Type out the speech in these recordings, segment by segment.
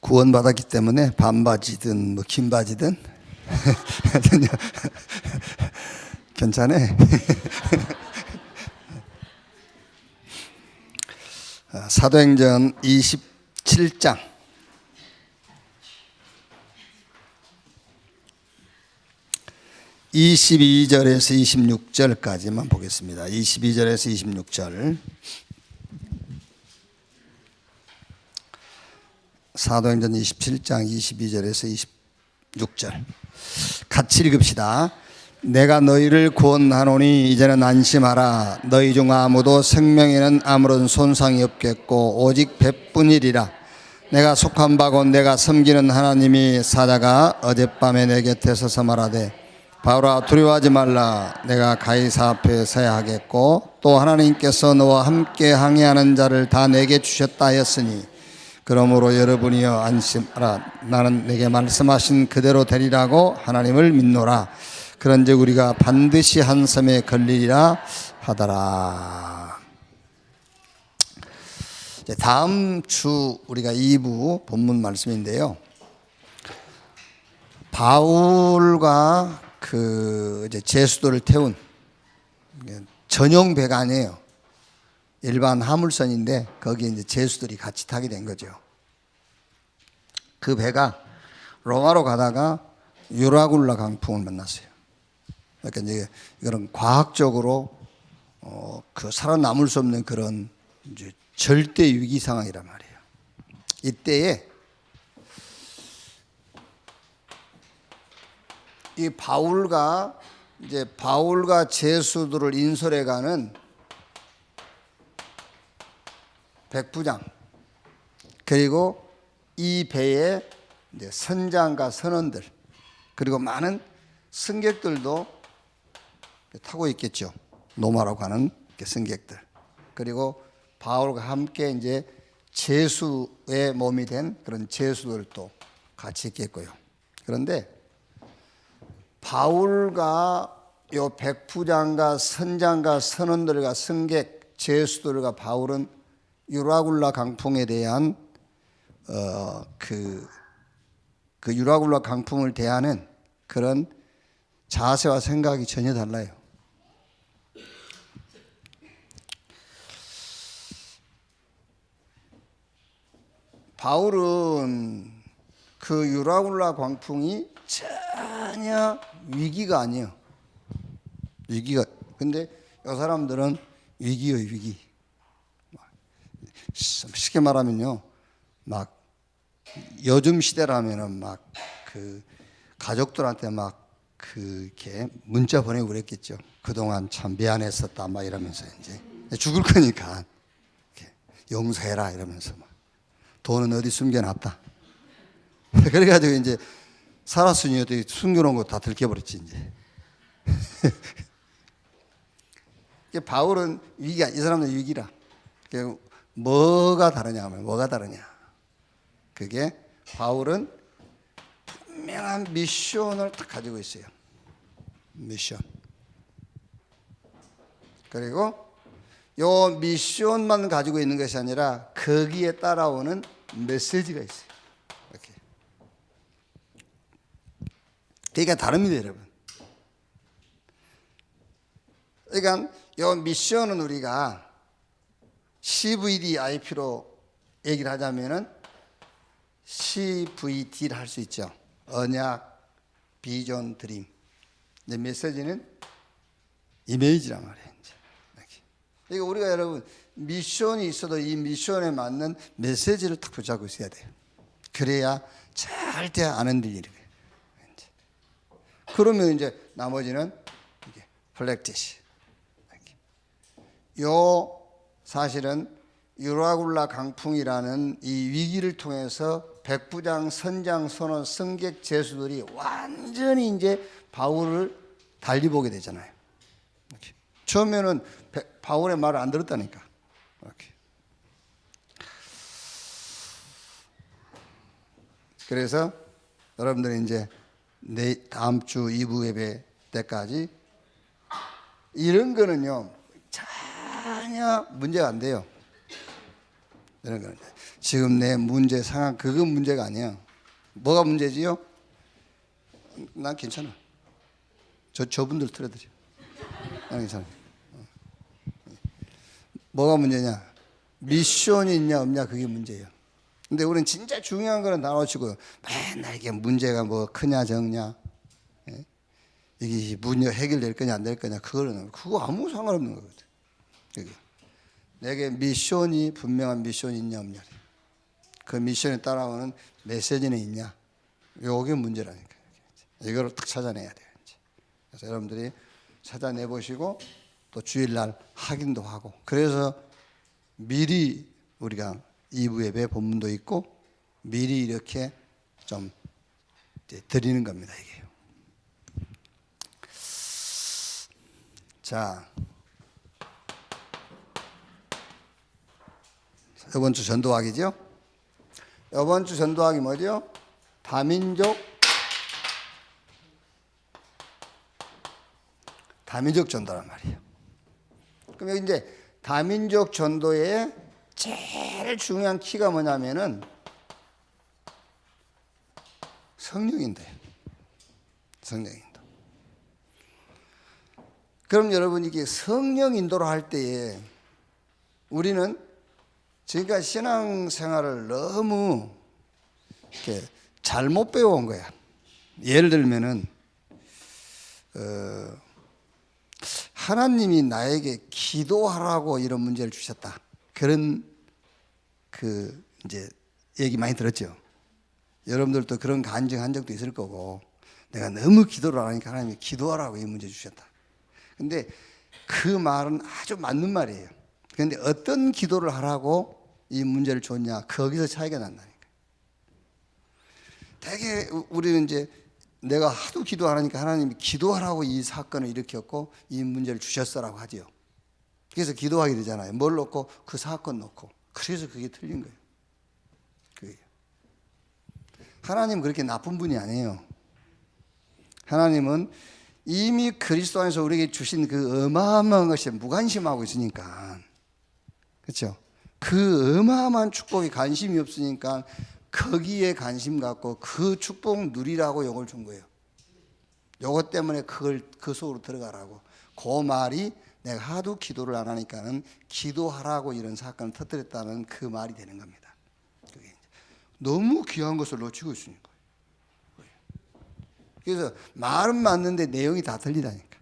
구원받았기 때문에 반바지든 뭐 긴바지든 괜찮아. 사도행전 27장 22절에서 26절까지만 보겠습니다. 22절에서 26절. 사도행전 27장 22절에서 26절 같이 읽읍시다. 내가 너희를 구원하노니 이제는 안심하라. 너희 중 아무도 생명에는 아무런 손상이 없겠고 오직 배뿐이리라. 내가 속한 바고 내가 섬기는 하나님이 사자가 어젯밤에 내 곁에 서서 말하되 바울아 두려워하지 말라. 내가 가이사 앞에 서야 하겠고 또 하나님께서 너와 함께 항해하는 자를 다 내게 주셨다 하였으니 그러므로 여러분이여 안심하라. 나는 내게 말씀하신 그대로 되리라고 하나님을 믿노라. 그런즉 우리가 반드시 한 섬에 걸리리라 하더라. 다음 주 우리가 2부 본문 말씀인데요. 바울과 이제 제수도를 태운 전용 배가 아니에요. 일반 화물선인데 거기에 이제 제수들이 같이 타게 된 거죠. 그 배가 로마로 가다가 유라굴라 강풍을 만났어요. 그러니까 이제 이런 과학적으로 살아남을 수 없는 그런 이제 절대 위기 상황이란 말이에요. 이때에 이 바울과 제수들을 인솔해 가는 백부장 그리고 이 배에 이제 선장과 선원들 그리고 많은 승객들도 타고 있겠죠. 노마라고 하는 승객들 그리고 바울과 함께 이제 제수의 몸이 된 그런 제수들도 같이 있겠고요. 그런데 바울과 요 백부장과 선장과 선원들과 승객 제수들과 바울은 유라굴라 강풍에 대한 그 유라굴라 강풍을 대하는 그런 자세와 생각이 전혀 달라요. 바울은 그 유라굴라 강풍이 전혀 위기가 아니에요. 근데 이 사람들은 위기예요, 위기. 쉽게 말하면요, 막 요즘 시대라면은 막 가족들한테 막 이렇게 문자 보내고 그랬겠죠. 그동안 참 미안했었다 막 이러면서 이제 죽을 거니까 용서해라 이러면서 막 돈은 어디 숨겨놨다. 그래가지고 이제 살았으니 어떻게 숨겨놓은 거 다 들켜버렸지 이제. 바울은 위기가 이 사람은 위기라. 뭐가 다르냐 하면 뭐가 다르냐. 그게 바울은 분명한 미션을 딱 가지고 있어요. 미션. 그리고 요 미션만 가지고 있는 것이 아니라 거기에 따라오는 메시지가 있어요. 이렇게. 그러니까 다릅니다, 여러분. 그러니까 요 미션은 우리가 CVDIP로 얘기를 하자면은 CVD를 할 수 있죠. 언약, 비전, 드림. 근데 메시지는 이미지란 말이에요. 그러니까 우리가 여러분 미션이 있어도 이 미션에 맞는 메시지를 딱 붙잡고 있어야 돼요. 그래야 절대 안 흔들리는 거예요. 그러면 이제 나머지는 이게 플렉티시. 요 사실은 유라굴라 강풍이라는 이 위기를 통해서 백부장, 선장, 선원, 승객, 제수들이 완전히 이제 바울을 달리 보게 되잖아요. 이렇게. 처음에는 바울의 말을 안 들었다니까. 이렇게. 그래서 여러분들이 이제 다음 주 2부 예배 때까지 이런 거는요 전혀 문제가 안 돼요. 이런 거는 지금 내 문제 상황 그건 문제가 아니야. 뭐가 문제지요? 난 괜찮아. 저분들 틀어드려. 난 괜찮아. 뭐가 문제냐? 미션이 있냐 없냐 그게 문제예요. 근데 우리는 진짜 중요한 거는 나눠주고 맨날 이게 문제가 뭐 크냐 적냐, 예? 이게 문제 해결될 거냐 안 될 거냐 그거 아무 상관없는 거거든. 그게. 내게 미션이 분명한 미션이 있냐 없냐, 그 미션에 따라오는 메시지는 있냐, 요게 문제라니까. 이거를 딱 찾아내야 돼요. 그래서 여러분들이 찾아내 보시고 또 주일날 확인도 하고, 그래서 미리 우리가 2부 예배 본문도 있고 미리 이렇게 좀 드리는 겁니다. 이게. 자, 이번 주 전도학이죠. 이번 주 전도학이 뭐죠? 다민족 전도란 말이에요. 그럼 여기 이제 다민족 전도의 제일 중요한 키가 뭐냐면은 성령인도. 성령인도. 그럼 여러분 이게 성령인도를 할 때에 우리는 지금까지 신앙생활을 너무 이렇게 잘못 배워온 거야. 예를 들면은 하나님이 나에게 기도하라고 이런 문제를 주셨다. 그런 이제 얘기 많이 들었죠. 여러분들도 그런 간증한 적도 있을 거고, 내가 너무 기도를 안 하니까 하나님이 기도하라고 이 문제 주셨다. 근데 그 말은 아주 맞는 말이에요. 그런데 어떤 기도를 하라고 이 문제를 줬냐, 거기서 차이가 난다니까. 되게 우리는 이제 내가 하도 기도 안 하니까 하나님이 기도하라고 이 사건을 일으켰고 이 문제를 주셨어라고 하지요. 그래서 기도하게 되잖아요. 뭘 놓고? 그 사건 놓고. 그래서 그게 틀린 거예요. 그게. 하나님은 그렇게 나쁜 분이 아니에요. 하나님은 이미 그리스도 안에서 우리에게 주신 그 어마어마한 것에 무관심하고 있으니까, 그렇죠? 그 어마어마한 축복에 관심이 없으니까 거기에 관심 갖고 그 축복 누리라고 이걸 준 거예요. 요것 때문에 그 속으로 들어가라고. 그 말이 내가 하도 기도를 안 하니까는 기도하라고 이런 사건을 터뜨렸다는 그 말이 되는 겁니다. 그게 너무 귀한 것을 놓치고 있으니까. 그래서 말은 맞는데 내용이 다 틀리다니까.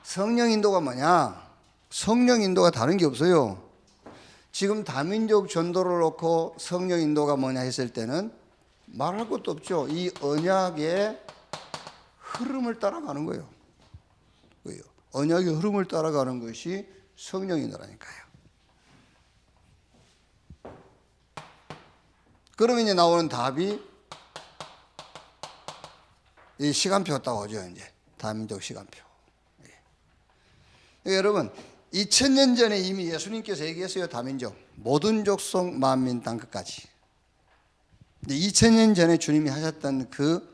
성령 인도가 뭐냐? 성령 인도가 다른 게 없어요. 지금 다민족 전도를 놓고 성령 인도가 뭐냐 했을 때는 말할 것도 없죠. 이 언약의 흐름을 따라가는 거예요. 언약의 흐름을 따라가는 것이 성령 인도라니까요. 그러면 이제 나오는 답이 이 시간표가 딱 오죠. 이제 다민족 시간표. 여러분 2000년 전에 이미 예수님께서 얘기했어요. 다민족 모든 족속 만민 땅 끝까지. 2000년 전에 주님이 하셨던 그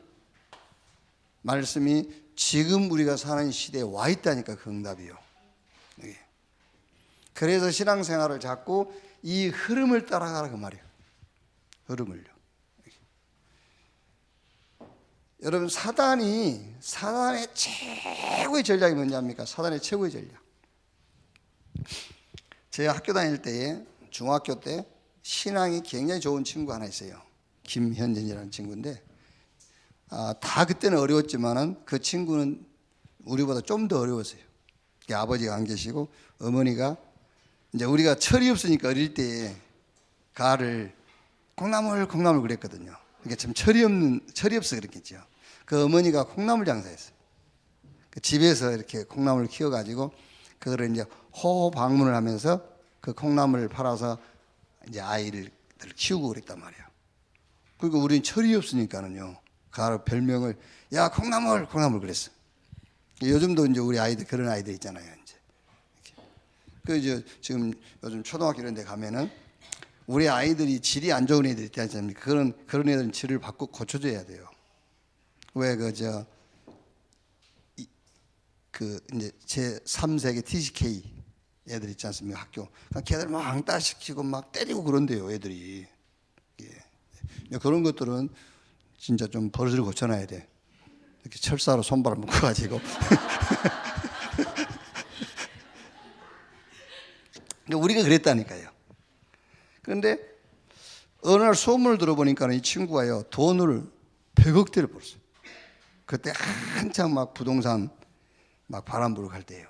말씀이 지금 우리가 사는 시대에 와 있다니까. 그 응답이요. 그래서 신앙생활을 자꾸 이 흐름을 따라가라 그 말이에요. 흐름을요. 여러분 사단의 최고의 전략이 뭔지 사단의 최고의 전략. 제가 학교 다닐 때에 중학교 때 신앙이 굉장히 좋은 친구 하나 있어요. 김현진이라는 친구인데 다 그때는 어려웠지만은 그 친구는 우리보다 좀 더 어려웠어요. 아버지가 안 계시고 어머니가 이제 우리가 철이 없으니까 어릴 때 가를 콩나물 그랬거든요. 그러니까 참 철이 없어 그랬겠죠. 그 어머니가 콩나물 장사했어요. 그 집에서 이렇게 콩나물을 키워가지고 그거를 이제 호호 방문을 하면서 그 콩나물을 팔아서 이제 아이를 키우고 그랬단 말이에요. 그러니까 우리는 철이 없으니까는요. 가로 별명을 야 콩나물 그랬어. 요즘도 이제 우리 아이들 그런 아이들 있잖아요. 이제 그 이제 지금 요즘 초등학교 이런 데 가면은 우리 아이들이 질이 안 좋은 애들 있지 않습니까? 그런 애들은 질을 바꾸 고쳐줘야 돼요. 왜 이제 제 3세계 TCK 애들 있지 않습니까? 학교. 그러니까 걔들 막 왕따 시키고 막 때리고 그런대요, 애들이. 예. 그런 것들은 진짜 좀 버릇을 고쳐놔야 돼. 이렇게 철사로 손발을 묶어가지고. 우리가 그랬다니까요. 그런데 어느 날 소문을 들어보니까 이 친구가요, 돈을 100억대를 벌었어요. 그때 한창 막 부동산 막 바람 불고 갈 때예요.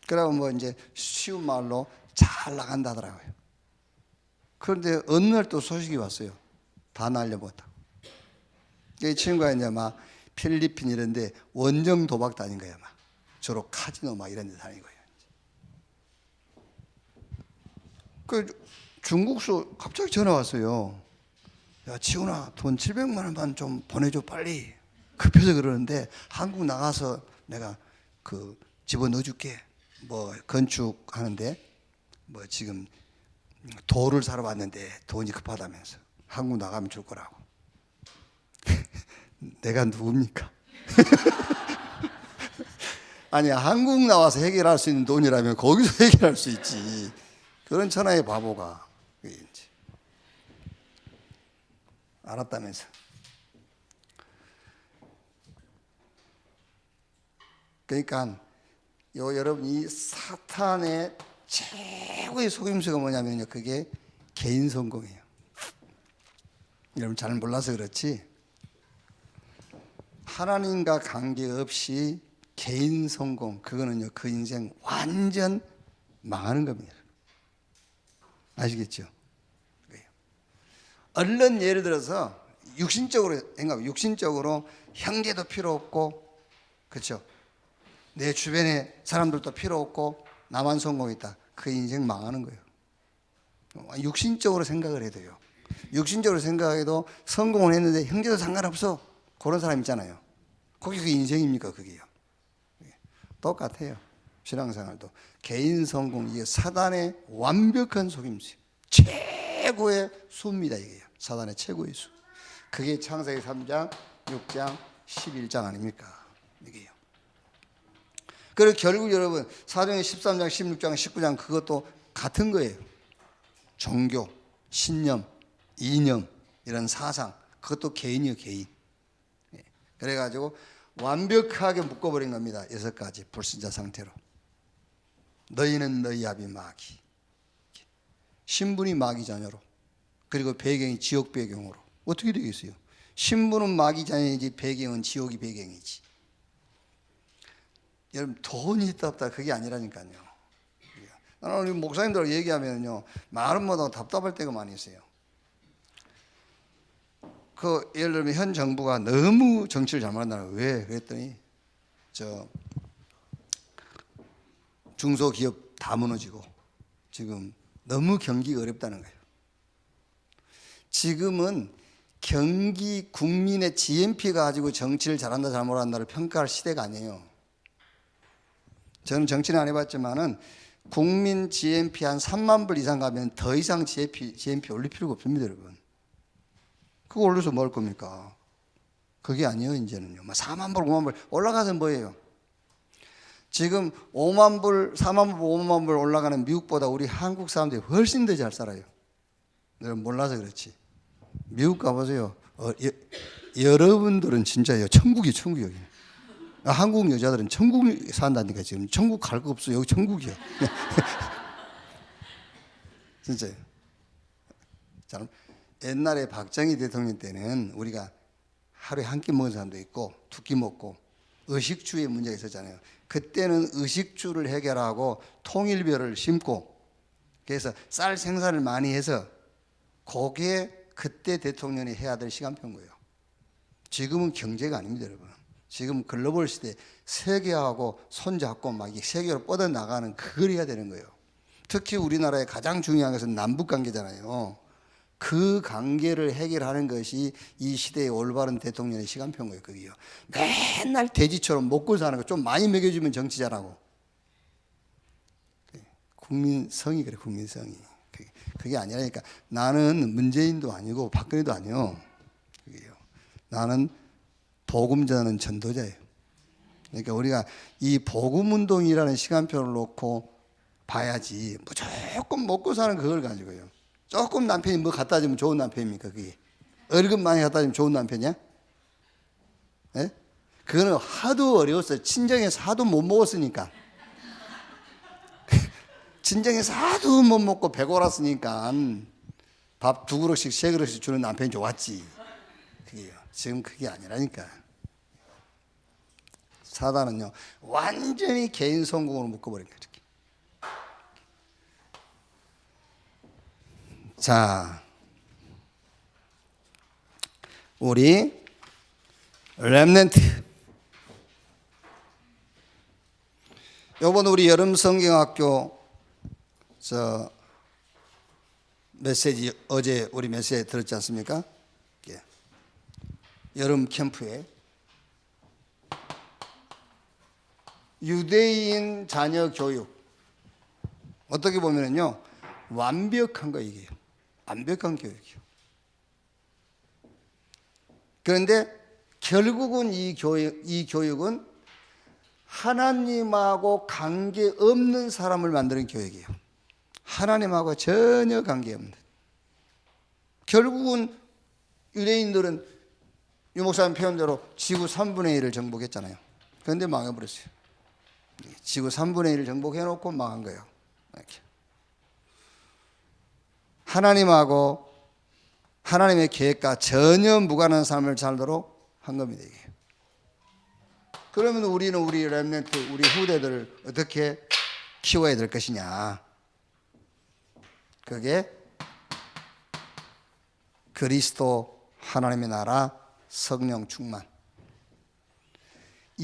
그러고 뭐 이제 쉬운 말로 잘 나간다 하더라고요. 그런데 어느 날 또 소식이 왔어요. 다 날려먹었다고. 이 친구가 이제 막 필리핀 이런 데 원정 도박 다닌 거야. 막 주로 카지노 막 이런 데 다닌 거예요. 그 중국서 갑자기 전화 왔어요. 야, 지훈아, 돈 700만 원만 좀 보내줘, 빨리. 급해서 그러는데 한국 나가서 내가 그 집어넣어줄게. 뭐 건축하는데 뭐 지금 돌을 사러 왔는데 돈이 급하다면서 한국 나가면 줄 거라고. 내가 누굽니까? 아니, 한국 나와서 해결할 수 있는 돈이라면 거기서 해결할 수 있지. 그런 천하의 바보가 이제 알았다면서. 그러니까 여러분, 이 사탄의 최고의 속임수가 뭐냐면요, 그게 개인 성공이에요. 여러분 잘 몰라서 그렇지, 하나님과 관계없이 개인 성공, 그거는요 그 인생 완전 망하는 겁니다. 아시겠죠? 얼른 예를 들어서 육신적으로 생각하면, 육신적으로 형제도 필요 없고, 그렇죠? 내 주변에 사람들도 필요 없고 나만 성공했다, 그 인생 망하는 거예요. 육신적으로 생각을 해도요, 육신적으로 생각해도 성공을 했는데 형제도 상관없어, 그런 사람 있잖아요. 그게 그 인생입니까? 그게요. 똑같아요. 신앙생활도 개인 성공, 이게 사단의 완벽한 속임수, 최고의 수입니다. 이게요, 사단의 최고의 수. 그게 창세기 3장, 6장, 11장 아닙니까? 이게요. 그리고 결국 여러분 사도행전 13장, 16장, 19장 그것도 같은 거예요. 종교, 신념, 이념, 이런 사상, 그것도 개인이요, 개인. 그래가지고 완벽하게 묶어버린 겁니다. 6가지 불신자 상태로. 너희는 너희 아비 마귀, 신분이 마귀 자녀로, 그리고 배경이 지옥 배경으로. 어떻게 되겠어요? 신분은 마귀 자녀이지 배경은 지옥이 배경이지. 여러분 돈이 있다 없다 그게 아니라니까요. 나는 우리 목사님들 얘기하면요, 말은 못하고 답답할 때가 많이 있어요. 그 예를 들면 현 정부가 너무 정치를 잘못한다는 거예요. 왜? 그랬더니 중소기업 다 무너지고 지금 너무 경기가 어렵다는 거예요. 지금은 경기 국민의 GNP가 가지고 정치를 잘한다 잘못한다를 평가할 시대가 아니에요. 저는 정치는 안 해봤지만은 국민 GNP 한 3만 불 이상 가면 더 이상 GNP 올릴 필요가 없습니다, 여러분. 그거 올려서 뭐 할 겁니까? 그게 아니에요, 이제는요. 4만 불, 5만 불 올라가서 뭐예요? 지금 5만 불, 4만 불, 5만 불 올라가는 미국보다 우리 한국 사람들이 훨씬 더 잘 살아요. 여러분 몰라서 그렇지. 미국 가보세요. 여러분들은 진짜요, 천국이에요. 한국 여자들은 천국 산다니까. 지금 천국 갈 거 없어. 여기 천국이야. 진짜요. 자, 옛날에 박정희 대통령 때는 우리가 하루에 한 끼 먹은 사람도 있고 두 끼 먹고 의식주의 문제가 있었잖아요. 그때는 의식주를 해결하고 통일벼를 심고, 그래서 쌀 생산을 많이 해서 그게 그때 대통령이 해야 될 시간표인 거예요. 지금은 경제가 아닙니다, 여러분. 지금 글로벌 시대, 세계하고 손잡고 막 세계로 뻗어나가는 그걸 해야 되는 거예요. 특히 우리나라의 가장 중요한 것은 남북관계잖아요. 그 관계를 해결하는 것이 이 시대의 올바른 대통령의 시간표인 거예요. 그게요. 맨날 돼지처럼 먹고 사는 거 좀 많이 먹여주면 정치 잘하고. 국민성이 그래, 국민성이. 그게 아니라니까. 나는 문재인도 아니고 박근혜도 아니요. 그게요. 나는 복음 전하는 전도자예요. 그러니까 우리가 이 복음 운동이라는 시간표를 놓고 봐야지. 무조건 먹고 사는 그걸 가지고요. 조금 남편이 뭐 갖다 주면 좋은 남편입니까? 그게 월급 많이 갖다 주면 좋은 남편이야? 예? 그거는 하도 어려웠어요. 친정에서 하도 못 먹었으니까. 친정에서 하도 못 먹고 배고팠으니까 밥 2그릇씩 3그릇씩 주는 남편이 좋았지. 그게요. 지금 그게 아니라니까. 사단은요 완전히 개인 성공으로 묶어버린 거예요. 이렇게. 자, 우리 렘넌트. 요번 우리 여름 성경학교 메시지 어제 우리 메시지 들었지 않습니까? 예. 여름 캠프에 유대인 자녀 교육, 어떻게 보면은요 완벽한 거 이게요. 완벽한 교육이요. 그런데 결국은 이 교육은 하나님하고 관계 없는 사람을 만드는 교육이에요. 하나님하고 전혀 관계 없는. 결국은 유대인들은 유 목사님 표현대로 지구 3분의 1을 정복했잖아요. 그런데 망해버렸어요. 지구 3분의 1을 정복해놓고 망한 거예요. 이렇게. 하나님하고 하나님의 계획과 전혀 무관한 삶을 살도록 한 겁니다. 이게. 그러면 우리는 우리 렘넌트, 우리 후대들을 어떻게 키워야 될 것이냐? 그게 그리스도 하나님의 나라 성령 충만.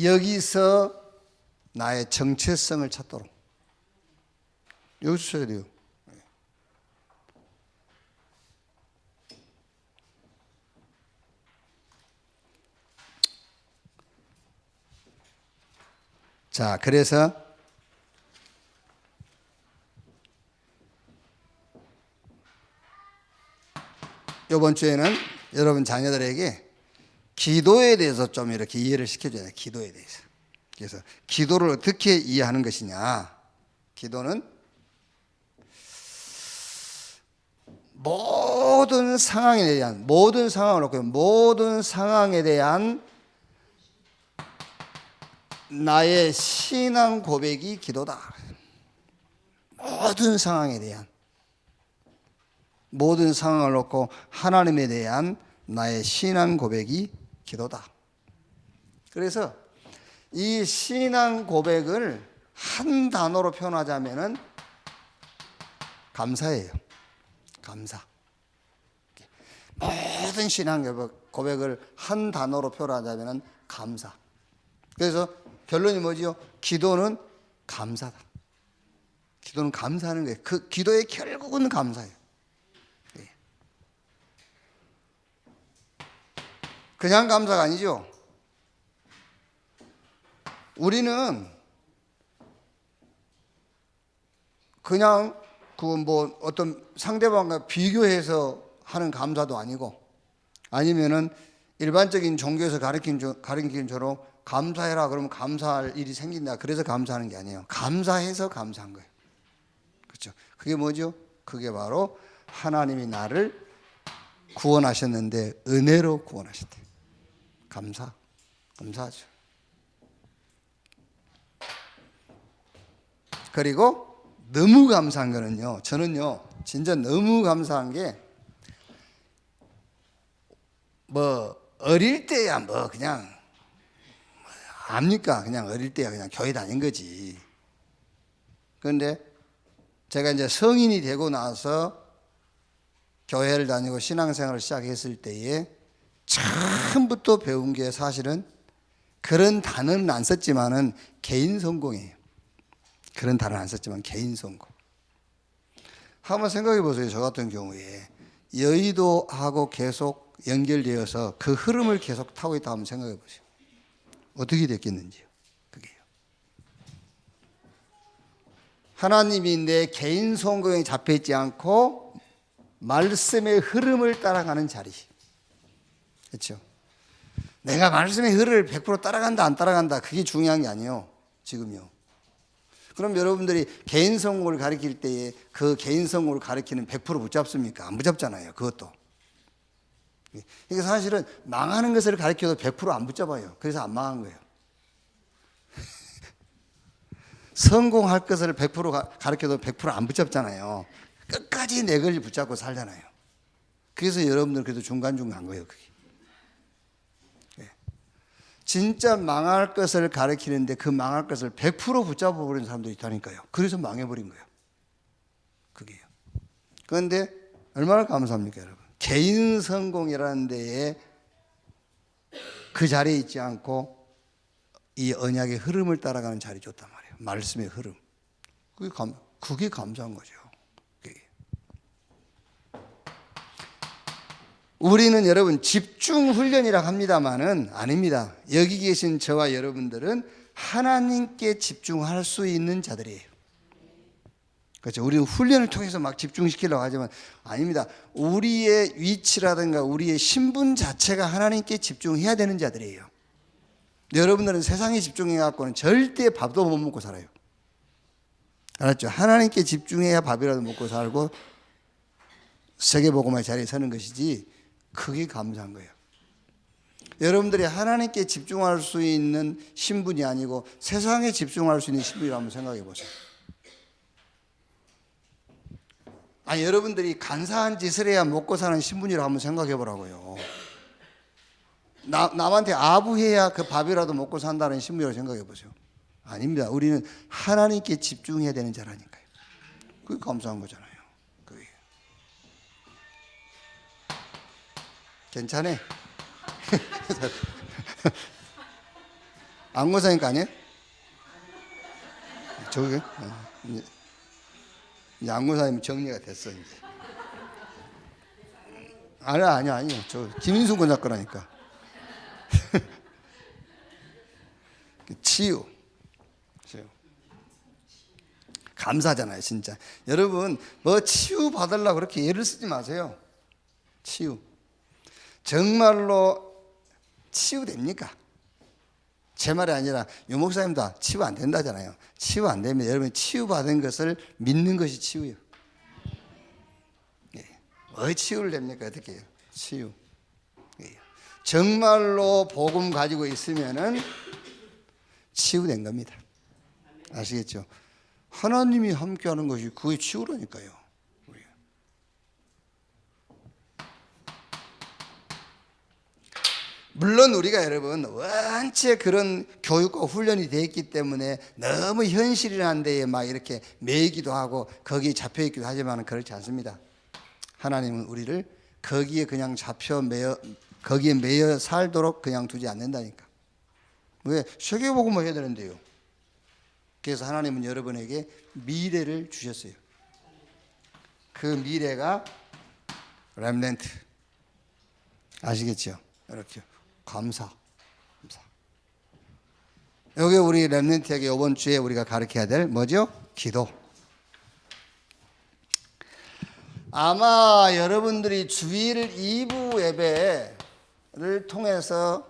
여기서 나의 정체성을 찾도록. 여기서 쳐야 돼요. 자, 그래서 이번 주에는 여러분 자녀들에게 기도에 대해서 좀 이렇게 이해를 시켜줘야 돼요. 기도에 대해서. 그래서 기도를 어떻게 이해하는 것이냐. 기도는 모든 상황에 대한, 모든 상황을 놓고 모든 상황에 대한 나의 신앙 고백이 기도다. 모든 상황에 대한, 모든 상황을 놓고 하나님에 대한 나의 신앙 고백이 기도다. 그래서 이 신앙 고백을 한 단어로 표현하자면은 감사예요. 감사. 모든 신앙 고백을 한 단어로 표현하자면은 감사. 그래서 결론이 뭐지요? 기도는 감사다. 기도는 감사하는 거예요. 그 기도의 결국은 감사예요. 그냥 감사가 아니죠. 우리는 그냥 그 뭐 어떤 상대방과 비교해서 하는 감사도 아니고, 아니면은 일반적인 종교에서 가르치는 처럼 감사해라 그러면 감사할 일이 생긴다 그래서 감사하는 게 아니에요. 감사해서 감사한 거예요. 그렇죠? 그게 뭐죠? 그게 바로 하나님이 나를 구원하셨는데 은혜로 구원하셨대. 감사하죠. 그리고 너무 감사한 거는요, 저는요 진짜 너무 감사한 게, 뭐 어릴 때야 뭐 그냥 압니까? 그냥 어릴 때야 그냥 교회 다닌 거지. 그런데 제가 이제 성인이 되고 나서 교회를 다니고 신앙생활을 시작했을 때에 처음부터 배운 게 사실은 그런 단어는 안 썼지만은 개인 성공이에요. 그런 단어는 안 썼지만 개인 성공. 한번 생각해 보세요. 저 같은 경우에 여의도하고 계속 연결되어서 그 흐름을 계속 타고 있다 한번 생각해 보세요. 어떻게 됐겠는지요. 그게요. 하나님이 내 개인 성공에 잡혀있지 않고 말씀의 흐름을 따라가는 자리. 그렇죠. 내가 말씀의 흐를 100% 따라간다 안 따라간다 그게 중요한 게 아니에요. 지금요. 그럼 여러분들이 개인 성공을 가르칠 때에 그 개인 성공을 가르치는 100% 붙잡습니까? 안 붙잡잖아요. 그것도. 이게 사실은 망하는 것을 가르쳐도 100%안 붙잡아요. 그래서 안 망한 거예요. 성공할 것을 100% 가르쳐도 100%안 붙잡잖아요. 끝까지 내 것을 붙잡고 살잖아요. 그래서 여러분들 그래도 중간중간 한 거예요. 그게. 진짜 망할 것을 가르치는데 그 망할 것을 100% 붙잡아버린 사람들이 있다니까요. 그래서 망해버린 거예요. 그게요. 그런데 얼마나 감사합니까, 여러분? 개인 성공이라는 데에 그 자리에 있지 않고 이 언약의 흐름을 따라가는 자리 줬단 말이에요. 말씀의 흐름. 그게 감사한 거죠. 그게. 우리는 여러분 집중 훈련이라 합니다만은 아닙니다. 여기 계신 저와 여러분들은 하나님께 집중할 수 있는 자들이에요. 그렇죠. 우리는 훈련을 통해서 막 집중시키려고 하지만 아닙니다. 우리의 위치라든가 우리의 신분 자체가 하나님께 집중해야 되는 자들이에요. 여러분들은 세상에 집중해갖고는 절대 밥도 못 먹고 살아요. 알았죠? 하나님께 집중해야 밥이라도 먹고 살고 세계복음화의 자리에 서는 것이지 그게 감사한 거예요. 여러분들이 하나님께 집중할 수 있는 신분이 아니고 세상에 집중할 수 있는 신분이라고 한번 생각해 보세요. 아니 여러분들이 간사한 짓을 해야 먹고 사는 신분이라고 한번 생각해 보라고요. 남한테 아부해야 그 밥이라도 먹고 산다는 신분이라고 생각해 보세요. 아닙니다. 우리는 하나님께 집중해야 되는 자라니까요. 그게 감사한 거잖아요. 그게. 괜찮아. 안고사니까 아니에요? 저게? 이제 안고사님 정리가 됐어 이제. 아니야. 저 김인숙 권사 거라니까. 치유. 감사하잖아요, 진짜. 여러분, 뭐 치유 받으려고 그렇게 애를 쓰지 마세요. 치유. 정말로 치유됩니까? 제 말이 아니라 유 목사님도 치유 안 된다잖아요. 치유 안 되면 여러분 치유받은 것을 믿는 것이 치유예요. 예. 왜 치유를 됩니까? 어떻게 해요? 치유. 예. 정말로 복음 가지고 있으면은 치유된 겁니다. 아시겠죠? 하나님이 함께하는 것이 그게 치유라니까요. 물론 우리가 여러분 원체 그런 교육과 훈련이 되어 있기 때문에 너무 현실이라는 데에 막 이렇게 매이기도 하고 거기에 잡혀있기도 하지만 그렇지 않습니다. 하나님은 우리를 거기에 그냥 거기에 매여 살도록 그냥 두지 않는다니까. 왜? 세계복음을 해야 되는데요. 그래서 하나님은 여러분에게 미래를 주셨어요. 그 미래가 렘넌트. 아시겠죠? 이렇게 감사. 여기 우리 렘넌트에게 이번 주에 우리가 가르쳐야 될 뭐죠? 기도. 아마 여러분들이 주일 2부 예배를 통해서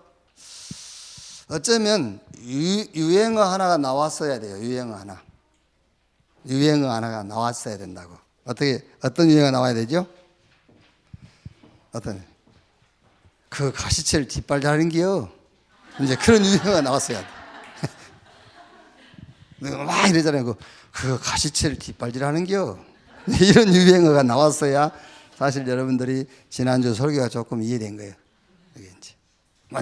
어쩌면 유행어 하나가 나왔어야 돼요. 유행어 하나가 나왔어야 된다고. 어떤 유행어 나와야 되죠? 그 가시채를 뒷발질하는 게요. 이제 그런 유행어가 나왔어야 돼. 막 이러잖아요. 그 가시채를 뒷발질하는 겨. 이런 유행어가 나왔어야 사실 여러분들이 지난주 설교가 조금 이해된 거예요.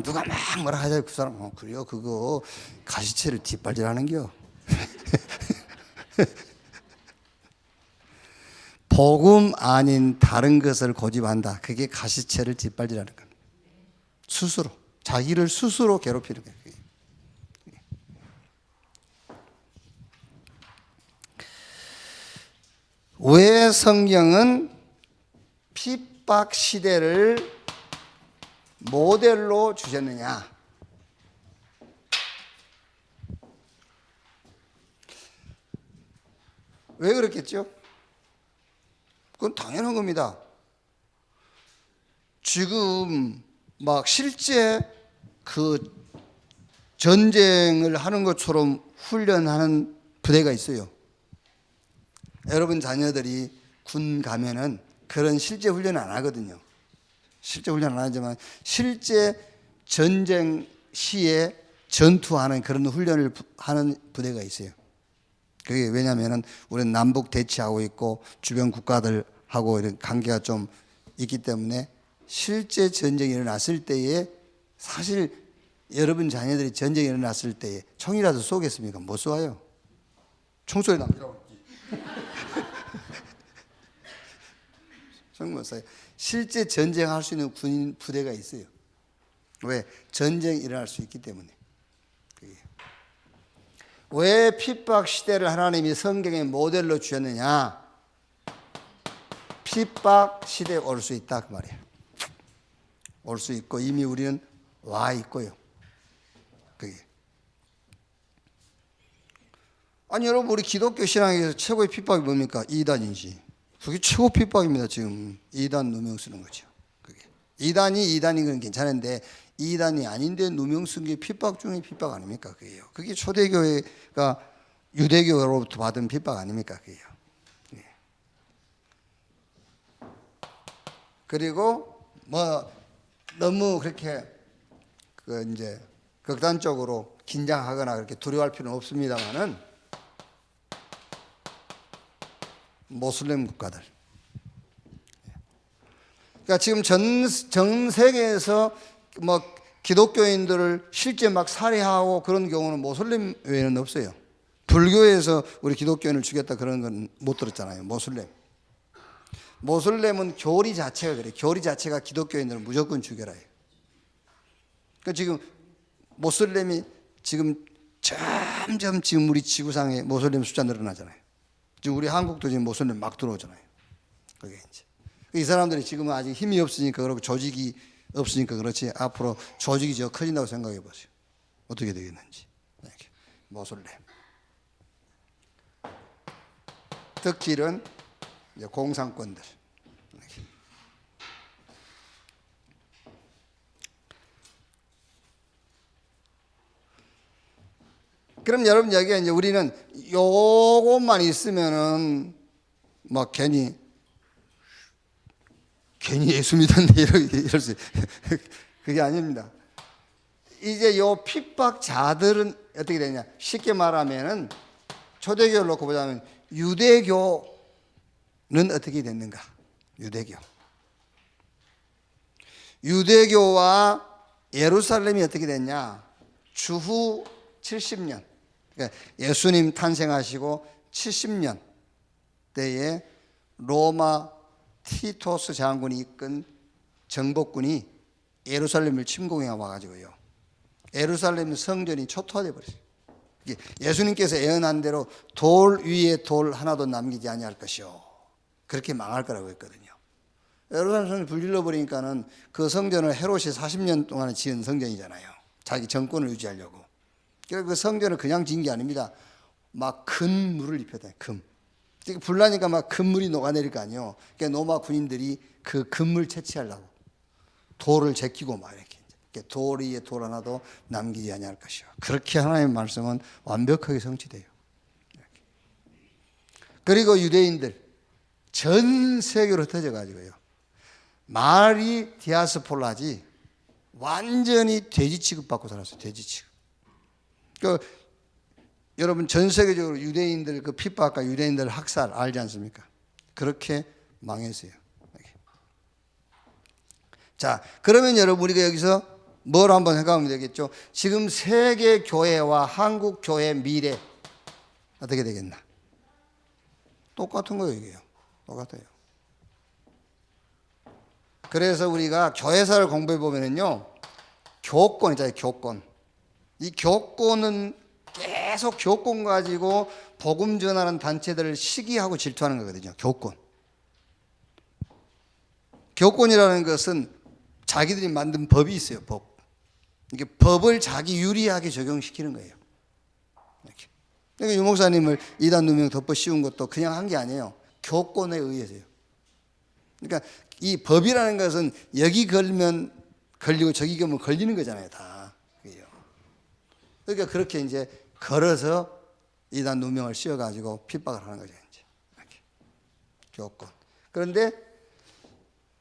누가 막 뭐라 하자 그 사람 그래요 그거 가시채를 뒷발질하는 겨. 복음 아닌 다른 것을 고집한다. 그게 가시채를 뒷발질하는 겁니다. 스스로 자기를 스스로 괴롭히는 거예요. 왜 성경은 핍박 시대를 모델로 주셨느냐? 왜 그렇겠죠? 그건 당연한 겁니다. 지금 막 실제 그 전쟁을 하는 것처럼 훈련하는 부대가 있어요. 여러분 자녀들이 군 가면은 그런 실제 훈련을 안 하거든요. 실제 훈련 안 하지만 실제 전쟁 시에 전투하는 그런 훈련을 하는 부대가 있어요. 그게 왜냐하면 우리는 남북 대치하고 있고 주변 국가들하고 이런 관계가 좀 있기 때문에 실제 전쟁이 일어났을 때에 사실 여러분 자녀들이 전쟁이 일어났을 때에 총이라도 쏘겠습니까? 못 쏘아요. 총소리 납니다. 총 못 쏴요. 실제 전쟁할 수 있는 군인 부대가 있어요. 왜? 전쟁이 일어날 수 있기 때문에. 왜 핍박 시대를 하나님이 성경의 모델로 주셨느냐? 핍박 시대에 올 수 있다 그 말이에요. 올 수 있고 이미 우리는 와 있고요. 그게. 아니 여러분 우리 기독교 신앙에서 최고의 핍박이 뭡니까? 이단이지. 그게 최고 핍박입니다. 지금 이단 누명 쓰는 거죠. 그게. 이단인 건 괜찮은데 이단이 아닌데 누명 쓴 게 핍박 중에 핍박 아닙니까? 그게요. 그게 초대교회가 유대교로부터 받은 핍박 아닙니까? 그게요. 네. 그리고 뭐 너무 그렇게 그 이제 극단적으로 긴장하거나 그렇게 두려워할 필요는 없습니다만은 모슬렘 국가들. 그러니까 지금 전 세계에서 뭐 기독교인들을 실제 막 살해하고 그런 경우는 모슬렘 외에는 없어요. 불교에서 우리 기독교인을 죽였다 그런 건 못 들었잖아요. 모슬렘은 교리 자체가 그래. 교리 자체가 기독교인들을 무조건 죽여라 해요. 그러니까 지금 모슬렘이 지금 점점 지금 우리 지구상에 모슬렘 숫자 늘어나잖아요. 지금 우리 한국도 지금 모슬렘 막 들어오잖아요. 그게 이제 이 사람들이 지금은 아직 힘이 없으니까 그렇고 조직이 없으니까 그렇지 앞으로 조직이 더 커진다고 생각해 보세요. 어떻게 되겠는지. 이렇게. 모슬렘. 득길은 이제 공산권들. 이렇게. 그럼 여러분 여기에 이제 우리는 요것만 있으면은 막 괜히 예수 믿었네 이럴 수 그게 아닙니다. 이제 요 핍박자들은 어떻게 되냐? 쉽게 말하면은 초대교를 놓고 보자면 유대교는 어떻게 됐는가? 유대교와 예루살렘이 어떻게 됐냐? 주후 70년. 그러니까 예수님 탄생하시고 70년 때에 로마 티토스 장군이 이끈 정복군이 예루살렘을 침공해 와가지고요. 예루살렘 성전이 초토화돼 버렸어요. 예수님께서 예언한 대로 돌 위에 돌 하나도 남기지 아니할 것이요. 그렇게 망할 거라고 했거든요. 예루살렘 성전 불질러 버리니까는 그 성전을 헤롯이 40년 동안에 지은 성전이잖아요. 자기 정권을 유지하려고. 그래서 그 성전을 그냥 지은 게 아닙니다. 막 큰 물을 입혔다. 금. 불나니까 막 금물이 녹아내릴 거 아니에요. 그러니까 로마 군인들이 그 금물 채취하려고 돌을 제끼고 막 이렇게 돌 위에 돌 하나도 남기지 아니할 것이요. 그렇게 하나님의 말씀은 완벽하게 성취돼요. 이렇게. 그리고 유대인들 전 세계로 흩어져 가지고요. 말이 디아스폴라지 완전히 돼지 취급받고 살았어요. 돼지 취급. 여러분 전 세계적으로 유대인들 그 핍박과 유대인들 학살 알지 않습니까? 그렇게 망했어요. 자, 그러면 여러분 우리가 여기서 뭘 한번 생각하면 되겠죠? 지금 세계 교회와 한국 교회의 미래 어떻게 되겠나? 똑같은 거예요, 이게요. 똑같아요. 그래서 우리가 교회사를 공부해 보면은요, 교권 있잖아요, 교권. 이 교권은 계속 교권 가지고 복음 전하는 단체들을 시기하고 질투하는 거거든요. 교권이라는 것은 자기들이 만든 법이 있어요. 법. 이게 법을 자기 유리하게 적용시키는 거예요. 이렇게. 그러니까 유 목사님을 이단 누명 덮어 씌운 것도 그냥 한 게 아니에요. 교권에 의해서요. 그러니까 이 법이라는 것은 여기 걸면 걸리고 저기 걸면 걸리는 거잖아요. 다. 그러니까 그렇게 이제 걸어서 이단 누명을 씌워가지고 핍박을 하는 거죠. 이제 이렇게. 교권. 그런데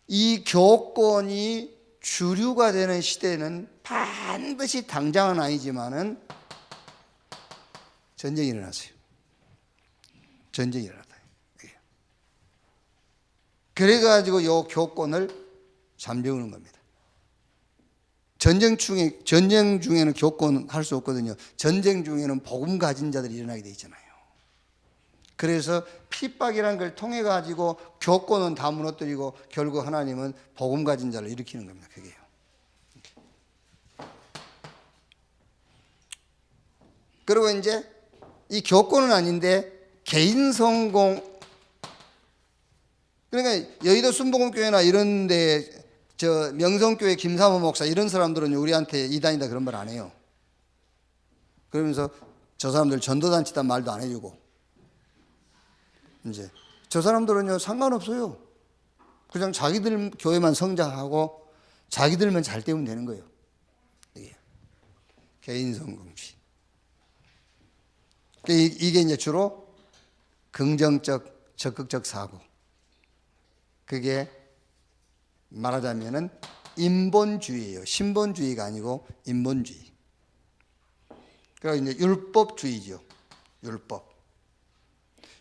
이 교권이 주류가 되는 시대는 반드시 당장은 아니지만은 전쟁이 일어났어요. 전쟁이 일어났다. 그래가지고 이 교권을 잠재우는 겁니다. 전쟁 중에는 교권 할 수 없거든요. 전쟁 중에는 복음 가진 자들이 일어나게 돼 있잖아요. 그래서 핍박이라는 걸 통해 가지고 교권은 다 무너뜨리고 결국 하나님은 복음 가진 자를 일으키는 겁니다. 그게요. 그리고 이제 이 교권은 아닌데 개인 성공. 그러니까 여의도 순복음교회나 이런 데 저 명성교회 김사모 목사 이런 사람들은 우리한테 이단이다 그런 말 안 해요. 그러면서 저 사람들 전도단체다 말도 안 해주고 이제 저 사람들은요 상관없어요. 그냥 자기들 교회만 성장하고 자기들만 잘 되면 되는 거예요. 이게 개인 성공주의. 이게 이제 주로 긍정적 적극적 사고. 그게 말하자면은 인본주의예요. 신본주의가 아니고 인본주의. 그러니까 이제 율법주의죠. 율법.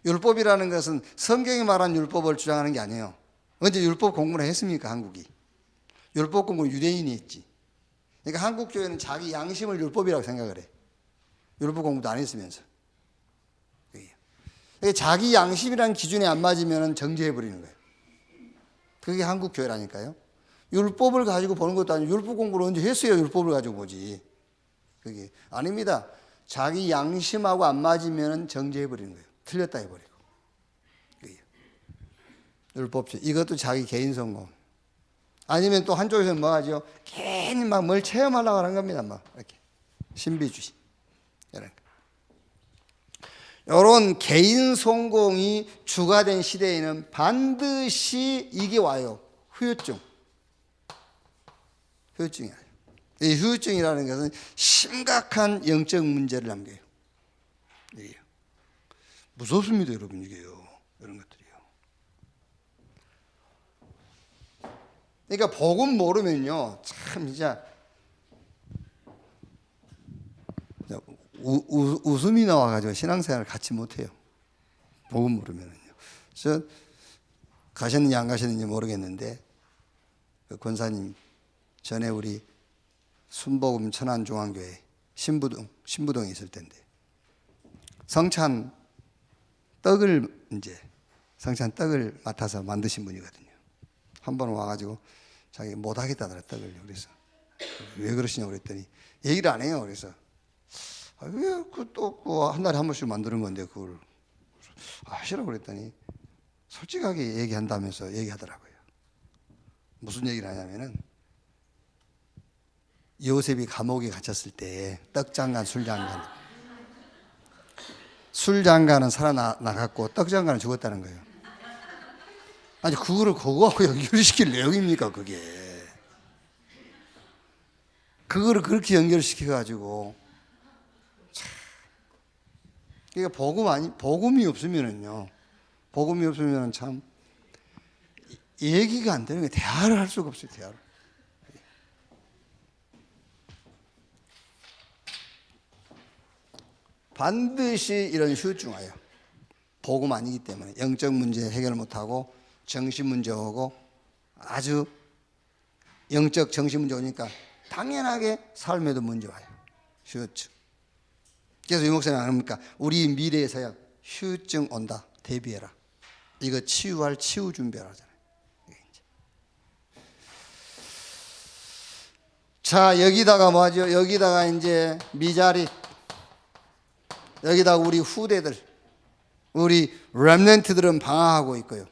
율법이라는 것은 성경이 말한 율법을 주장하는 게 아니에요. 언제 율법 공부를 했습니까, 한국이? 율법 공부는 유대인이 했지. 그러니까 한국 교회는 자기 양심을 율법이라고 생각을 해. 율법 공부도 안 했으면서. 그러니까 자기 양심이라는 기준에 안 맞으면 정죄해 버리는 거예요. 그게 한국 교회라니까요. 율법을 가지고 보는 것도 아니고 율법 공부를 언제 했어요? 율법을 가지고 보지. 그게 아닙니다. 자기 양심하고 안 맞으면 정죄해 버리는 거예요. 틀렸다 해버리고. 율법주의. 이것도 자기 개인 성공. 아니면 또 한쪽에서는 뭐 하죠? 괜히 막 뭘 체험하려고 하는 겁니다. 막 이렇게 신비주의. 이런 개인 성공이 주가 된 시대에는 반드시 이게 와요. 후유증. 후유증이에요. 이 후유증이라는 것은 심각한 영적 문제를 남겨요. 이게요. 무섭습니다, 여러분. 이게요. 이런 것들이요. 그러니까 복음 모르면요, 참 진짜 웃음이 나와가지고 신앙생활을 같이 못해요. 복음 모르면은요. 저 가셨는지 안 가셨는지 모르겠는데 그 권사님 전에 우리 순복음 천안중앙교회 신부동에 있을 때인데 성찬 떡을 맡아서 만드신 분이거든요. 한 번 와가지고 자기 못하겠다더라 떡을. 그래서 왜 그러시냐고 그랬더니 얘기를 안 해요. 그래서 한 달에 한 번씩 만드는 건데 그걸 하시라고 그랬더니 솔직하게 얘기한다면서 얘기하더라고요. 무슨 얘기를 하냐면은 요셉이 감옥에 갇혔을 때 떡장관, 술장관은 살아나갔고 떡장관은 죽었다는 거예요. 아니 그거를 그거하고 연결시킬 내용입니까 그게. 그거를 그렇게 연결시켜가지고 그러니까 복음이 없으면은요. 복음이 없으면 참 얘기가 안 되는 거예요. 대화를 할 수가 없어요. 대화를. 반드시 이런 후유증 와요. 복음 아니기 때문에 영적 문제 해결 못하고 정신 문제 오고 아주 영적 정신 문제 오니까 당연하게 삶에도 문제 와요. 후유증. 그래서 유 목사님 안 합니까? 우리 미래에서야 후유증 온다. 대비해라. 이거 치유할 치유 준비하라 하잖아요. 자, 여기다가 뭐하죠? 여기다가 이제 미자리, 여기다가 우리 후대들, 우리 렘넌트들은 방황하고 있고요.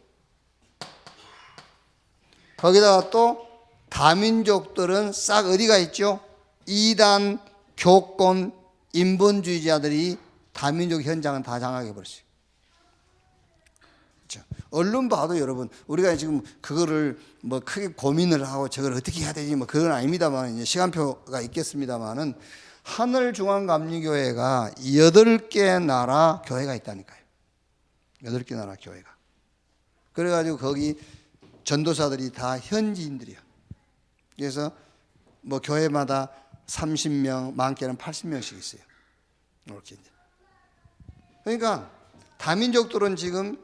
거기다가 또 다민족들은 싹 어디가 있죠? 이단, 교권, 인본주의자들이 다민족 현장은 다 장악해 버렸어요. 그렇죠? 언론 봐도 여러분, 우리가 지금 그거를 뭐 크게 고민을 하고 저걸 어떻게 해야 되지 뭐 그건 아닙니다만 이제 시간표가 있겠습니다만은 하늘중앙감리교회가 8개 나라 교회가 있다니까요. 8개 나라 교회가. 그래가지고 거기 전도사들이 다 현지인들이야. 그래서 뭐 교회마다 30명, 많게는 80명씩 있어요. 이렇게 이제. 그러니까 다민족들은 지금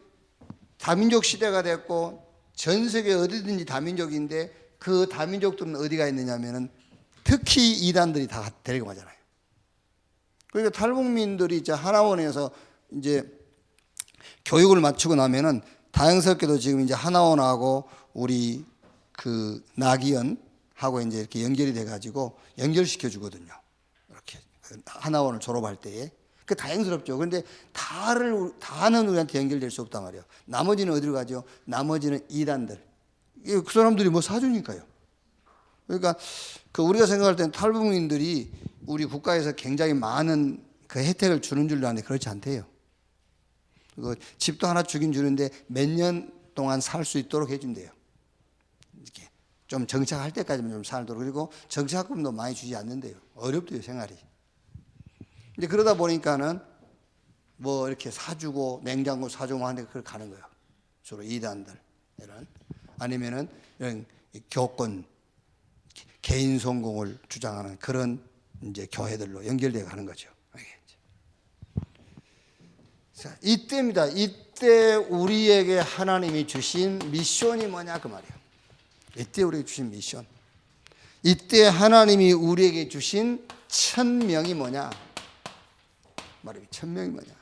다민족 시대가 됐고 전 세계 어디든지 다민족인데 그 다민족들은 어디가 있느냐면은 특히 이단들이 다 데리고 가잖아요. 그러니까 탈북민들이 이제 하나원에서 이제 교육을 마치고 나면은 다행스럽게도 지금 이제 하나원하고 우리 그 나기연하고 이제 이렇게 연결이 돼가지고 연결시켜 주거든요. 이렇게 하나원을 졸업할 때에. 그 다행스럽죠. 그런데 다는 우리한테 연결될 수 없단 말이에요. 나머지는 어디로 가죠? 나머지는 이단들. 그 사람들이 뭐 사주니까요. 그러니까 그 우리가 생각할 때는 탈북민들이 우리 국가에서 굉장히 많은 그 혜택을 주는 줄로 아는데 그렇지 않대요. 그 집도 하나 주긴 주는데 몇 년 동안 살 수 있도록 해준대요. 이렇게 좀 정착할 때까지만 좀 살도록. 그리고 정착금도 많이 주지 않는데요. 어렵대요, 생활이. 이제 그러다 보니까는 뭐 이렇게 사주고 냉장고 사주고 하는데 그걸 가는 거예요. 주로 이단들 이런 아니면은 이런 교권 개인 성공을 주장하는 그런 이제 교회들로 연결되어 가는 거죠. 자, 이때입니다. 이때 우리에게 하나님이 주신 미션이 뭐냐 그 말이에요. 이때 우리에게 주신 미션. 이때 하나님이 우리에게 주신 천명이 뭐냐? 말이 천명이 뭐냐?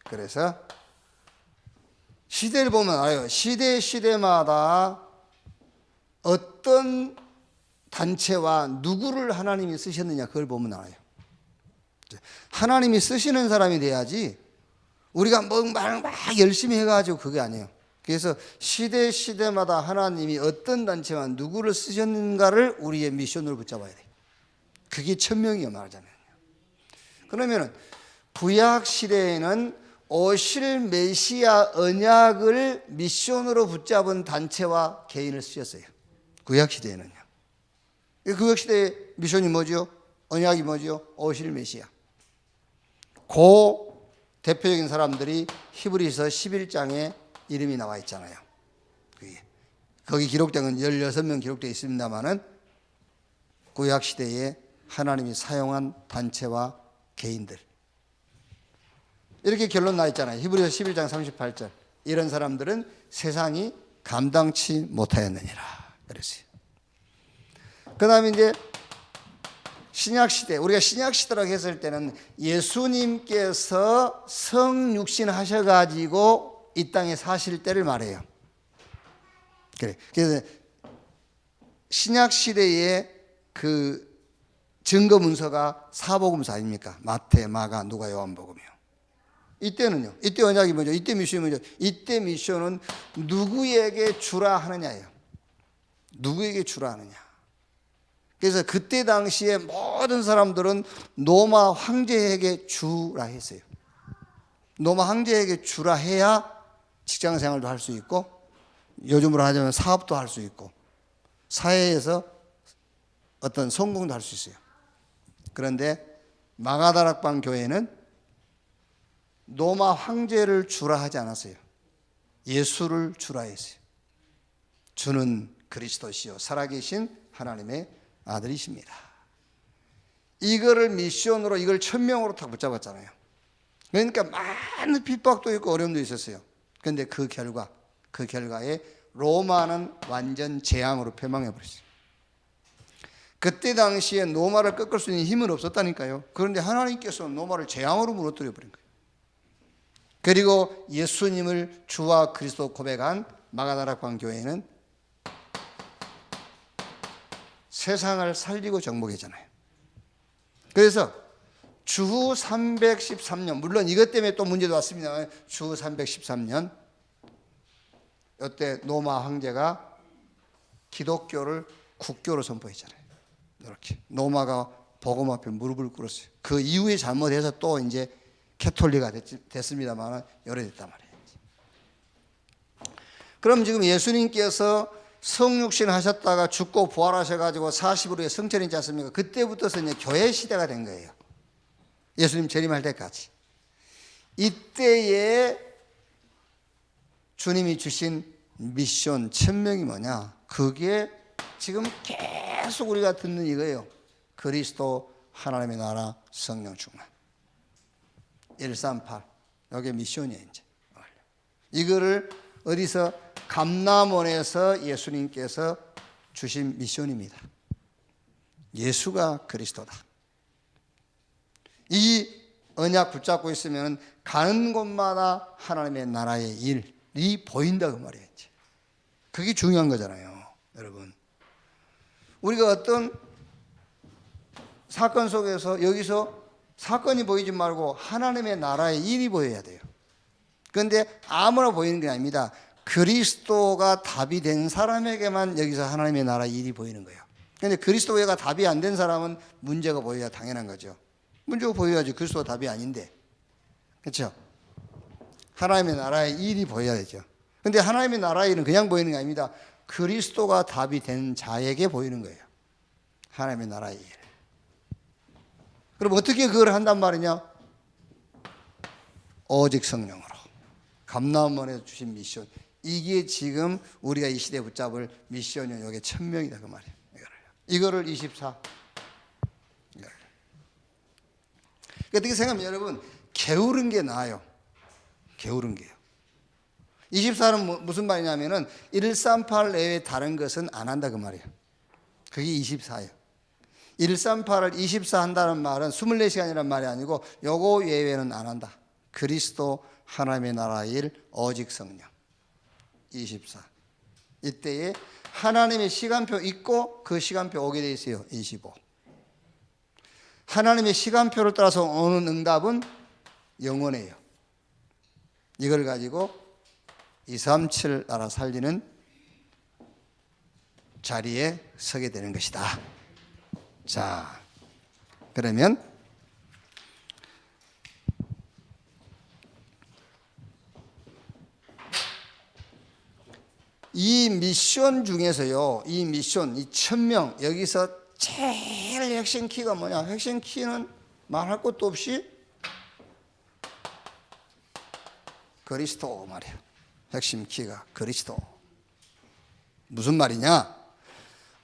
그래서 시대를 보면 알아요. 시대마다 어떤 단체와 누구를 하나님이 쓰셨느냐 그걸 보면 알아요. 하나님이 쓰시는 사람이 돼야지 우리가 막 열심히 해가지고 그게 아니에요. 그래서 시대마다 하나님이 어떤 단체와 누구를 쓰셨는가를 우리의 미션으로 붙잡아야 돼요. 그게 천명이요 말하자면. 그러면 구약 시대에는 오실 메시아 언약을 미션으로 붙잡은 단체와 개인을 쓰셨어요. 구약 시대에는요. 구약 시대의 미션이 뭐죠? 언약이 뭐죠? 오실 메시아. 그 대표적인 사람들이 히브리서 11장에 이름이 나와 있잖아요. 거기 기록된 건 16명 기록되어 있습니다만은 구약 시대에 하나님이 사용한 단체와 개인들. 이렇게 결론 나 있잖아요. 히브리서 11장 38절. 이런 사람들은 세상이 감당치 못하였느니라. 그랬어요. 그 다음에 이제 신약시대, 우리가 신약시대라고 했을 때는 예수님께서 성육신 하셔가지고 이 땅에 사실 때를 말해요. 그래. 그래서 신약시대의 그 증거 문서가 사복음서 아닙니까? 마태, 마가, 누가, 요한복음이요. 이때는요. 이때 언약이 뭐죠? 이때 미션이 뭐죠? 이때 미션은 누구에게 주라 하느냐예요. 누구에게 주라 하느냐. 그래서 그때 당시에 모든 사람들은 로마 황제에게 주라 했어요. 로마 황제에게 주라 해야 직장 생활도 할 수 있고 요즘으로 하자면 사업도 할 수 있고 사회에서 어떤 성공도 할 수 있어요. 그런데 마가다락방 교회는 로마 황제를 주라 하지 않았어요. 예수를 주라 했어요. 주는 그리스도시요 살아계신 하나님의 아들이십니다. 이거를 미션으로 이걸 천명으로 딱 붙잡았잖아요. 그러니까 많은 핍박도 있고 어려움도 있었어요. 그런데 그 결과에 로마는 완전 재앙으로 패망해 버렸어요. 그때 당시에 로마를 꺾을 수 있는 힘은 없었다니까요. 그런데 하나님께서 로마를 재앙으로 무너뜨려 버린 거예요. 그리고 예수님을 주와 그리스도 고백한 마가다락방 교회는 세상을 살리고 정복했잖아요. 그래서 주후 313년, 물론 이것 때문에 또 문제도 왔습니다. 주후 313년 이때 로마 황제가 기독교를 국교로 선포했잖아요. 이렇게 로마가 복음 앞에 무릎을 꿇었어요. 그 이후에 잘못해서 또 이제 캐톨리가 됐습니다만 오래됐단 말이에요. 그럼 지금 예수님께서 성육신 하셨다가 죽고 부활하셔가지고 40으로 성천이 있지 않습니까? 그때부터서 이제 교회 시대가 된 거예요. 예수님 재림할 때까지. 이때에 주님이 주신 미션 천명이 뭐냐? 그게 지금 계속 우리가 듣는 이거예요. 그리스도, 하나님의 나라, 성령 충만. 138. 이게 미션이에요, 이제. 이거를 어디서? 감람원에서 예수님께서 주신 미션입니다. 예수가 그리스도다. 이 언약 붙잡고 있으면 가는 곳마다 하나님의 나라의 일이 보인다 그 말이에요. 이제. 그게 중요한 거잖아요, 여러분. 우리가 어떤 사건 속에서 여기서 사건이 보이지 말고 하나님의 나라의 일이 보여야 돼요. 그런데 아무나 보이는 게 아닙니다. 그리스도가 답이 된 사람에게만 여기서 하나님의 나라의 일이 보이는 거예요. 그런데 그리스도가 답이 안 된 사람은 문제가 보여야 당연한 거죠. 문제가 보여야지. 그리스도가 답이 아닌데. 그렇죠? 하나님의 나라의 일이 보여야 되죠. 그런데 하나님의 나라의 일은 그냥 보이는 게 아닙니다. 그리스도가 답이 된 자에게 보이는 거예요. 하나님의 나라의 일. 그럼 어떻게 그걸 한단 말이냐? 오직 성령으로. 감람원에서 주신 미션. 이게 지금 우리가 이 시대에 붙잡을 미션이요. 이게 천명이다 그 말이에요. 이거를 24. 어떻게 생각하면 여러분 게으른 게 나아요. 게으른 게요. 24는 무슨 말이냐면은 138 외에 다른 것은 안 한다 그 말이에요. 그게 24예요. 138을 24 한다는 말은 24시간이라는 말이 아니고 요거 외에는 안 한다. 그리스도, 하나님의 나라의 일, 오직 성령. 24. 이때에 하나님의 시간표 있고 그 시간표 오게 돼 있어요. 25. 하나님의 시간표를 따라서 오는 응답은 영원해요. 이걸 가지고 237 나라 살리는 자리에 서게 되는 것이다. 자, 그러면 이 미션 중에서요, 이 미션, 이 천명, 여기서 제일 핵심 키가 뭐냐? 핵심 키는 말할 것도 없이 그리스도 말이에요. 핵심 키가 그리스도. 무슨 말이냐?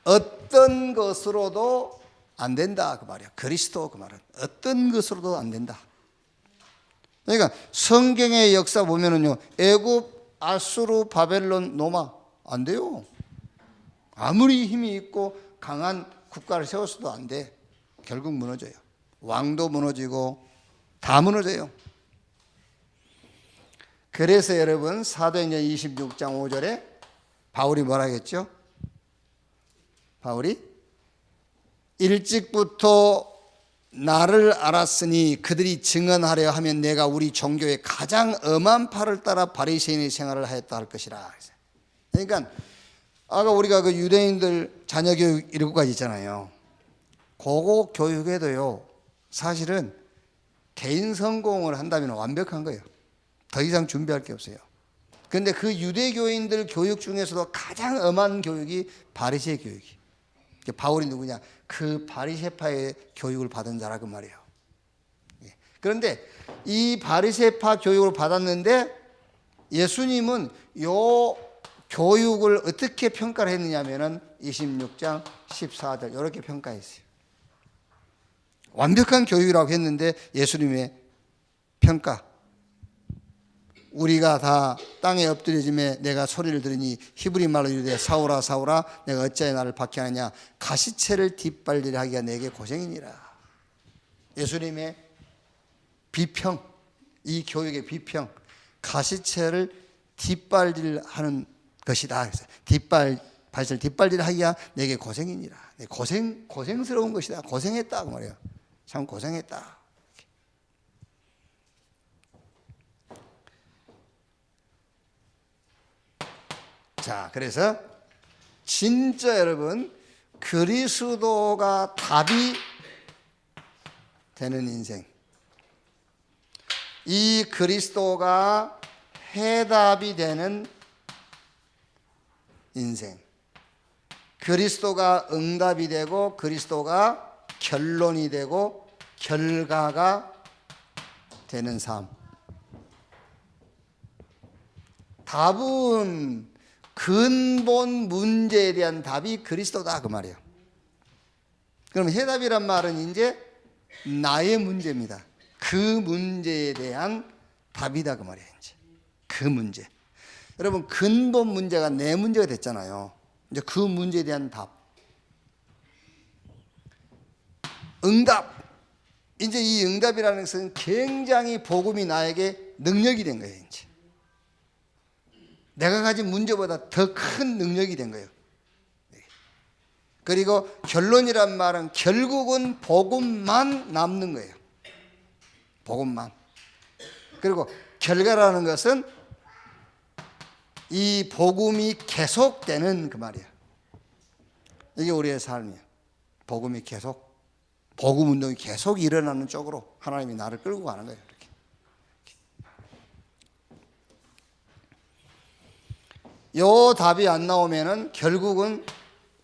어떤 것으로도 안 된다 그 말이야. 그리스도 그 말은 어떤 것으로도 안 된다. 그러니까 성경의 역사 보면은요, 애굽, 아수르, 바벨론, 로마 안 돼요. 아무리 힘이 있고 강한 국가를 세웠어도 안 돼. 결국 무너져요. 왕도 무너지고 다 무너져요. 그래서 여러분 사도행전 26장 5절에 바울이 뭐라 했죠? 바울이 일찍부터 나를 알았으니 그들이 증언하려 하면 내가 우리 종교의 가장 엄한 팔을 따라 바리새인의 생활을 하였다 할 것이라. 그러니까 아까 우리가 그 유대인들 자녀 교육 7가지 있잖아요. 그거 교육에도요, 사실은 개인 성공을 한다면 완벽한 거예요. 더 이상 준비할 게 없어요. 그런데 그 유대교인들 교육 중에서도 가장 엄한 교육이 바리새 교육이. 바울이 누구냐? 그 바리새파의 교육을 받은 자라 그 말이에요. 그런데 이 바리새파 교육을 받았는데 예수님은 요 교육을 어떻게 평가를 했느냐면은 26장 14절 이렇게 평가했어요. 완벽한 교육이라고 했는데 예수님의 평가. 우리가 다 땅에 엎드려짐에 내가 소리를 들으니 히브리 말로 이르되 사울아 사울아 내가 어찌하여 나를 박해하느냐 가시체를 뒷발질하게 하기가 내게 고생이니라. 예수님의 비평, 이 교육의 비평, 가시체를 뒷발질하는 것이다. 그래서 뒷발질하기가 내게 고생이니라. 고생스러운 것이다. 고생했다 그 말이에요. 참 고생했다. 자, 그래서 진짜 여러분 그리스도가 답이 되는 인생, 이 그리스도가 해답이 되는 인생, 그리스도가 응답이 되고 그리스도가 결론이 되고 결과가 되는 삶. 답은 근본 문제에 대한 답이 그리스도다 그 말이에요. 그럼 해답이란 말은 이제 나의 문제입니다. 그 문제에 대한 답이다 그 말이에요. 이제 그 문제. 여러분 근본 문제가 내 문제가 됐잖아요. 이제 그 문제에 대한 답. 응답. 이제 이 응답이라는 것은 굉장히 복음이 나에게 능력이 된 거예요. 이제 내가 가진 문제보다 더 큰 능력이 된 거예요. 그리고 결론이란 말은 결국은 복음만 남는 거예요. 복음만. 그리고 결과라는 것은 이 복음이 계속되는 그 말이에요. 이게 우리의 삶이에요. 복음이 계속, 복음 운동이 계속 일어나는 쪽으로 하나님이 나를 끌고 가는 거예요. 이렇게. 요 답이 안 나오면은 결국은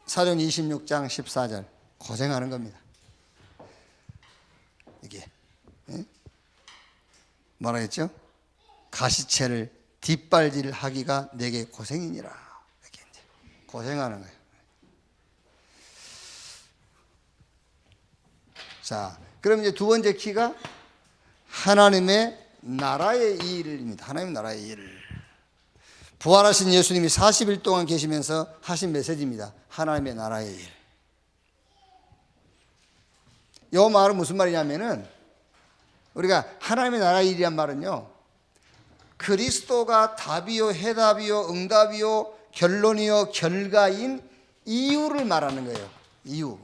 사도행 26장 14절 고생하는 겁니다. 이게 뭐라 했죠? 가시채를 뒷발질 하기가 내게 고생이니라. 이렇게 이제 고생하는 거예요. 자, 그럼 이제 두 번째 키가 하나님의 나라의 일입니다. 하나님의 나라의 일. 부활하신 예수님이 40일 동안 계시면서 하신 메시지입니다. 하나님의 나라의 일. 이 말은 무슨 말이냐면은 우리가 하나님의 나라의 일이란 말은요, 그리스도가 답이요, 해답이요, 응답이요, 결론이요, 결과인 이유를 말하는 거예요. 이유.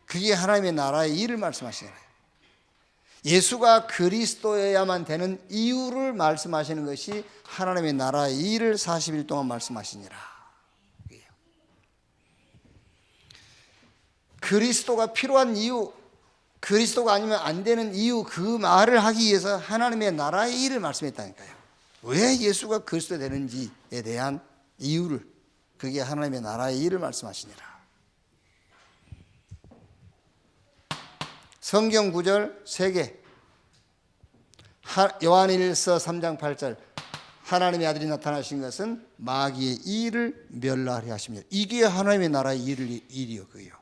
그게 하나님의 나라의 일을 말씀하시는 거예요. 예수가 그리스도여야만 되는 이유를 말씀하시는 것이 하나님의 나라의 일을 40일 동안 말씀하시니라. 그리스도가 필요한 이유, 그리스도가 아니면 안 되는 이유, 그 말을 하기 위해서 하나님의 나라의 일을 말씀했다니까요. 왜 예수가 그리스도 되는지에 대한 이유를, 그게 하나님의 나라의 일을 말씀하시니라. 성경 구절 3개. 요한일서 3장 8절. 하나님의 아들이 나타나신 것은 마귀의 일을 멸하려 하십니다. 이게 하나님의 나라의 일이요, 그게요.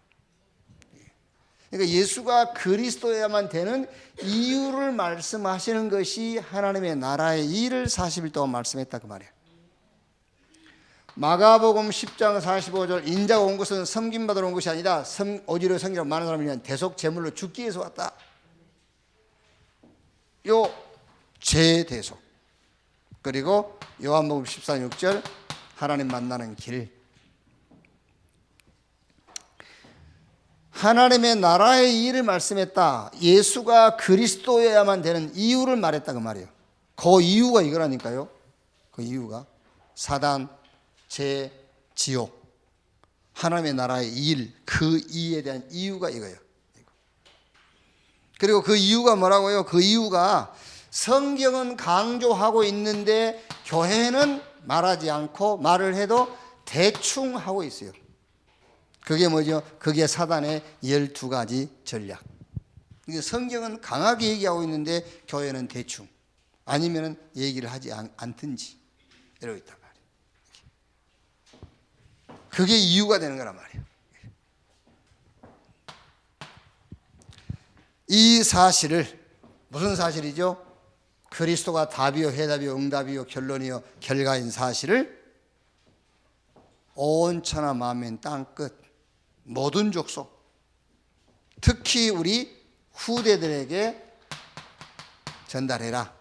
그러니까 예수가 그리스도여야만 되는 이유를 말씀하시는 것이 하나님의 나라의 일을 40일 동안 말씀했다 그 말이에요. 마가복음 10장 45절. 인자가 온 것은 섬김받으러 온 것이 아니다. 오지로 섬기라고 많은 사람을 위한 대속 제물로 죽기 위해서 왔다. 요 제대속. 그리고 요한복음 14장 6절. 하나님 만나는 길. 하나님의 나라의 일을 말씀했다. 예수가 그리스도여야만 되는 이유를 말했다 그 말이에요. 그 이유가 이거라니까요. 그 이유가 사단, 제, 지옥, 하나님의 나라의 일, 그 이에 대한 이유가 이거예요. 그리고 그 이유가 뭐라고요? 그 이유가 성경은 강조하고 있는데 교회는 말하지 않고 말을 해도 대충 하고 있어요. 그게 뭐죠? 그게 사단의 12가지 전략. 성경은 강하게 얘기하고 있는데 교회는 대충, 아니면 얘기를 하지 않든지 이러고 있단 말이에요. 그게 이유가 되는 거란 말이에요. 이 사실을, 무슨 사실이죠? 그리스도가 답이요, 해답이요, 응답이요, 결론이요, 결과인 사실을 온 천하 만민 땅끝 모든 족속, 특히 우리 후대들에게 전달해라.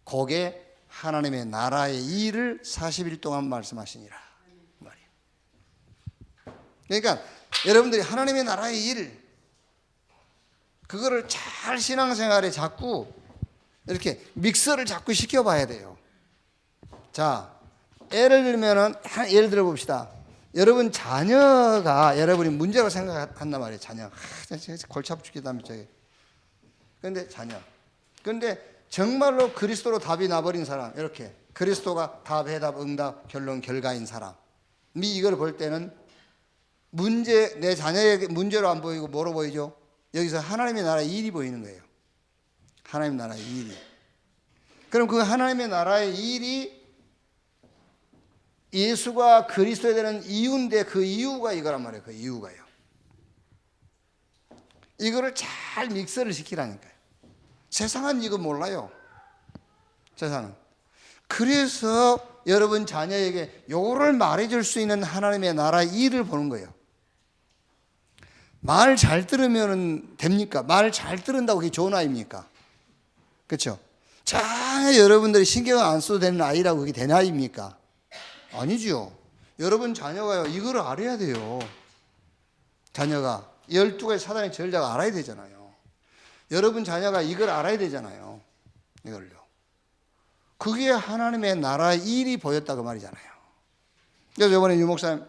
그게 하나님의 나라의 일을 40일 동안 말씀하시니라 말이에요. 그러니까 여러분들이 하나님의 나라의 일, 그거를 잘 신앙생활에 자꾸 이렇게 믹서를 자꾸 시켜봐야 돼요. 자, 예를 들면은, 예를 들어 봅시다. 여러분 자녀가 여러분이 문제라고 생각한단 말이에요. 자녀. 골치 아프 죽겠다며 저게. 그런데 자녀. 그런데 정말로 그리스도로 답이 나버린 사람, 이렇게 그리스도가 답, 해답, 응답, 결론, 결과인 사람이 이걸 볼 때는 내 자녀에게 문제로 안 보이고 뭐로 보이죠? 여기서 하나님의 나라의 일이 보이는 거예요. 하나님의 나라의 일이. 그럼 그 하나님의 나라의 일이 예수가 그리스도에 대한 이유인데 그 이유가 이거란 말이에요. 그 이유가요. 이거를 잘 믹서를 시키라니까요. 세상은 이거 몰라요. 세상은. 그래서 여러분 자녀에게 요거를 말해줄 수 있는 하나님의 나라의 일을 보는 거예요. 말 잘 들으면 됩니까? 말 잘 들은다고 그게 좋은 아이입니까? 그렇죠? 전혀 여러분들이 신경 안 써도 되는 아이라고 그게 된 아이입니까? 아니죠. 여러분 자녀가요 이걸 알아야 돼요. 자녀가 12가지 사단의 전략을 알아야 되잖아요. 여러분 자녀가 이걸 알아야 되잖아요. 이걸요. 그게 하나님의 나라의 일이 보였다 그 말이잖아요. 그래서 이번에 유 목사님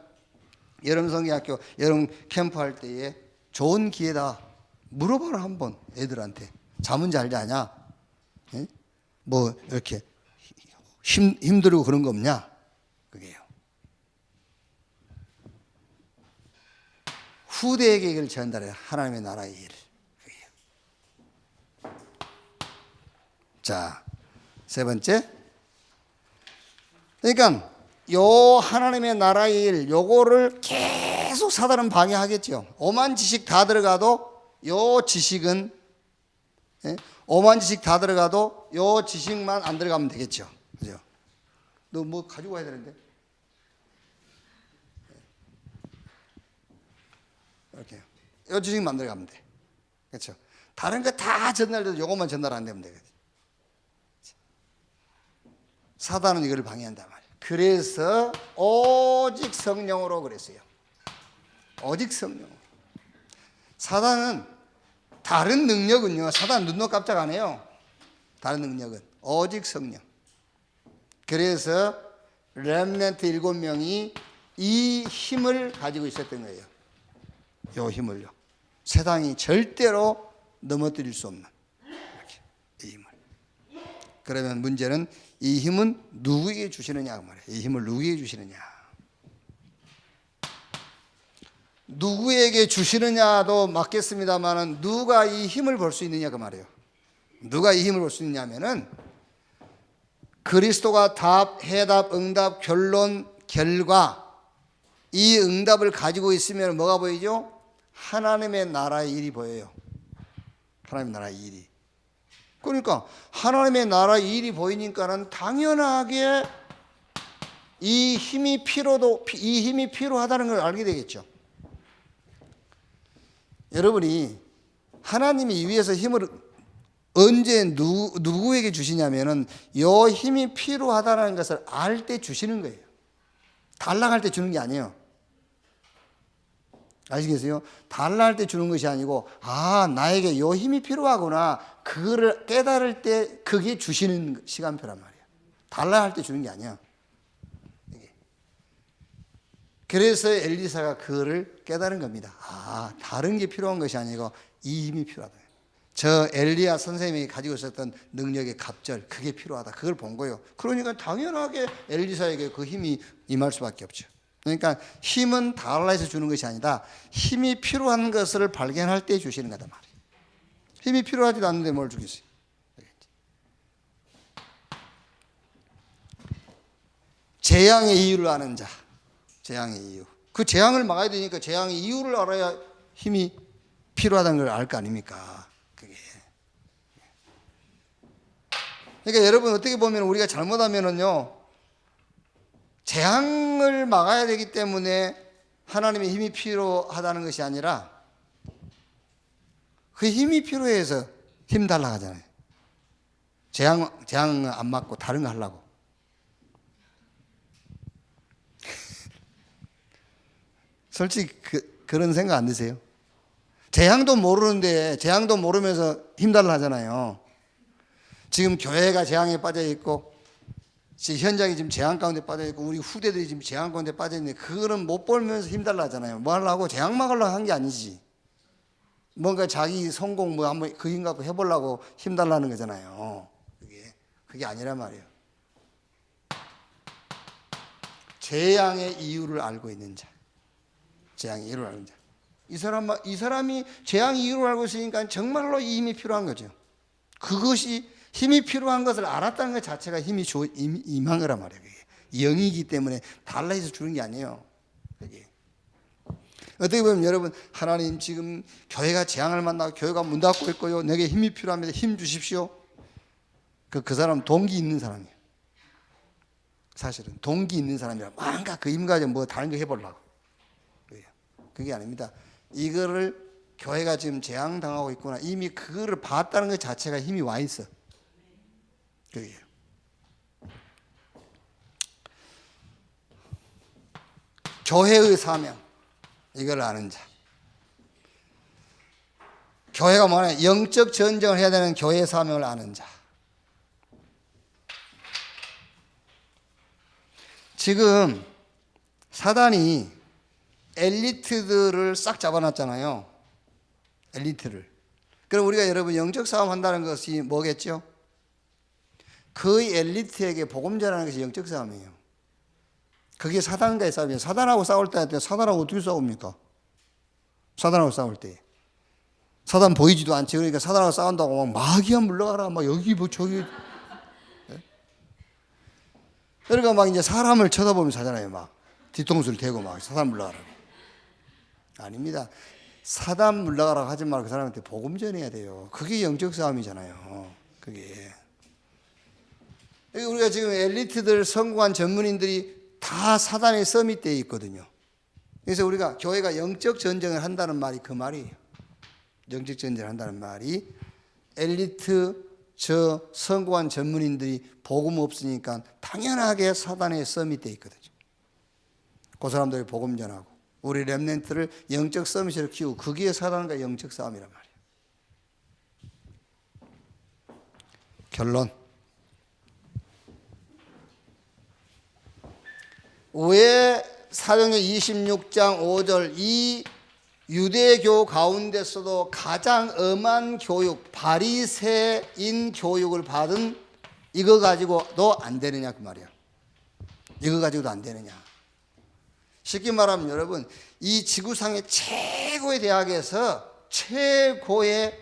여름 성경학교 여름 캠프 할 때에 좋은 기회다. 물어봐라 한번 애들한테. 잠은 잘 자냐? 예? 뭐 이렇게 힘들고 그런 거 없냐? 그게요. 후대에게 이걸 전달해요. 하나님의 나라의 일. 그게요. 자, 세 번째. 그러니까 요 하나님의 나라의 일 요거를 계속 사단은 방해하겠죠. 오만 지식 다 들어가도 요 지식은 오만 지식 다 들어가도 요 지식만 안 들어가면 되겠죠. 그죠? 너 뭐 가지고 와야 되는데. 이렇게 요 지식만 들어가면 돼. 그렇죠? 다른 거 다 전달돼도 요것만 전달 안 되면 되거든. 사단은 이걸 방해한단 말이에요. 그래서 오직 성령으로 그랬어요. 오직 성령으로. 사단은 다른 능력은요. 사단은 눈도 깜짝 안 해요. 다른 능력은 오직 성령. 그래서 렘넌트 7명이 이 힘을 가지고 있었던 거예요. 이 힘을요. 세상이 절대로 넘어뜨릴 수 없는 이 힘을. 그러면 문제는 이 힘은 누구에게 주시느냐 그 말이에요. 이 힘을 누구에게 주시느냐. 누구에게 주시느냐도 맞겠습니다만은 누가 이 힘을 볼 수 있느냐 그 말이에요. 누가 이 힘을 볼 수 있냐면은 그리스도가 답, 해답, 응답, 결론, 결과 이 응답을 가지고 있으면 뭐가 보이죠? 하나님의 나라의 일이 보여요. 하나님의 나라의 일이. 그러니까 하나님의 나라의 일이 보이니까는 당연하게 이 힘이 필요하다는 걸 알게 되겠죠. 여러분이 하나님이 위에서 힘을 언제 누구에게 주시냐면은 요 힘이 필요하다는 것을 알 때 주시는 거예요. 달라 할 때 주는 게 아니에요. 아시겠어요? 달라 할 때 주는 것이 아니고 나에게 요 힘이 필요하구나. 그거를 깨달을 때 그게 주시는 시간표란 말이에요. 달라 할 때 주는 게 아니야. 그래서 엘리사가 그거를 깨달은 겁니다. 다른 게 필요한 것이 아니고 이 힘이 필요하다. 저 엘리야 선생님이 가지고 있었던 능력의 갑절 그게 필요하다. 그걸 본 거예요. 그러니까 당연하게 엘리사에게 그 힘이 임할 수밖에 없죠. 그러니까 힘은 달라해서 주는 것이 아니다. 힘이 필요한 것을 발견할 때 주시는 거다 말이에요. 힘이 필요하지도 않는데 뭘 주겠어요. 재앙의 이유를 아는 자. 재앙의 이유. 그 재앙을 막아야 되니까 재앙의 이유를 알아야 힘이 필요하다는 걸 알 거 아닙니까? 그게. 그러니까 여러분 어떻게 보면 우리가 잘못하면은요. 재앙을 막아야 되기 때문에 하나님의 힘이 필요하다는 것이 아니라 그 힘이 필요해서 힘 달라 하잖아요. 재앙 안 막고 다른 거 하려고. 솔직히 그런 생각 안 드세요? 재앙도 모르는데 재앙도 모르면서 힘달라 하잖아요. 지금 교회가 재앙에 빠져 있고 현장이 지금 재앙 가운데 빠져 있고 우리 후대들이 지금 재앙 가운데 빠져 있는데 그거는 못 보면서 힘달라 하잖아요. 뭐 하려고? 재앙 막으려고 한 게 아니지. 뭔가 자기 성공 뭐 한번 그 힘 갖고 해보려고 힘달라는 거잖아요. 그게 아니란 말이에요. 재앙의 이유를 알고 있는 자. 재앙이 이유를 아는 자. 이 사람이 재앙이 이유를 알고 있으니까 정말로 이 힘이 필요한 거죠. 그것이 힘이 필요한 것을 알았다는 것 자체가 힘이 임한 거란 말이에요. 그게. 영이기 때문에 달라해서 주는 게 아니에요. 그게. 어떻게 보면 여러분, 하나님 지금 교회가 재앙을 만나고 교회가 문 닫고 있고요, 내게 힘이 필요합니다, 힘 주십시오. 그 사람은 동기 있는 사람이에요. 사실은 동기 있는 사람이라 뭔가 그 힘 가지고 뭐 다른 거 해보려고. 그게 아닙니다. 이거를 교회가 지금 재앙당하고 있구나, 이미 그거를 봤다는 것 자체가 힘이 와 있어. 그게. 교회의 사명, 이걸 아는 자. 교회가 뭐냐, 영적 전쟁을 해야 되는 교회의 사명을 아는 자. 지금 사단이 엘리트들을 싹 잡아놨잖아요. 엘리트를. 그럼 우리가 여러분 영적 싸움 한다는 것이 뭐겠죠? 그 엘리트에게 복음 전하는 것이 영적 싸움이에요. 그게 사단과의 싸움이에요. 사단하고 싸울 때 사단하고 어떻게 싸웁니까? 사단하고 싸울 때 사단 보이지도 않지. 그러니까 사단하고 싸운다고 막 마귀야 물러가라, 막 여기 뭐 저기. 그러니까 막 이제 사람을 쳐다보면서 하잖아요. 막 뒤통수를 대고 막 사단 물러가라고. 아닙니다. 사단 물러가라고 하지 말고 그 사람한테 복음 전해야 돼요. 그게 영적 싸움이잖아요. 그게. 우리가 지금 엘리트들, 성공한 전문인들이 다 사단의 써 밑에 있거든요. 그래서 우리가 교회가 영적 전쟁을 한다는 말이 그 말이에요. 영적 전쟁을 한다는 말이 엘리트, 저 성공한 전문인들이 복음 없으니까 당연하게 사단의 써 밑에 있거든요. 그 사람들이 복음 전하고 우리 렘넌트를 영적 서밋으로 키우고, 그게 사단과 영적 싸움이란 말이에요. 결론. 왜 사도행전 26장 5절 이 유대교 가운데서도 가장 엄한 교육, 바리새인 교육을 받은 이거 가지고도 안 되느냐 그 말이야. 이거 가지고도 안 되느냐. 쉽게 말하면 여러분, 이 지구상의 최고의 대학에서 최고의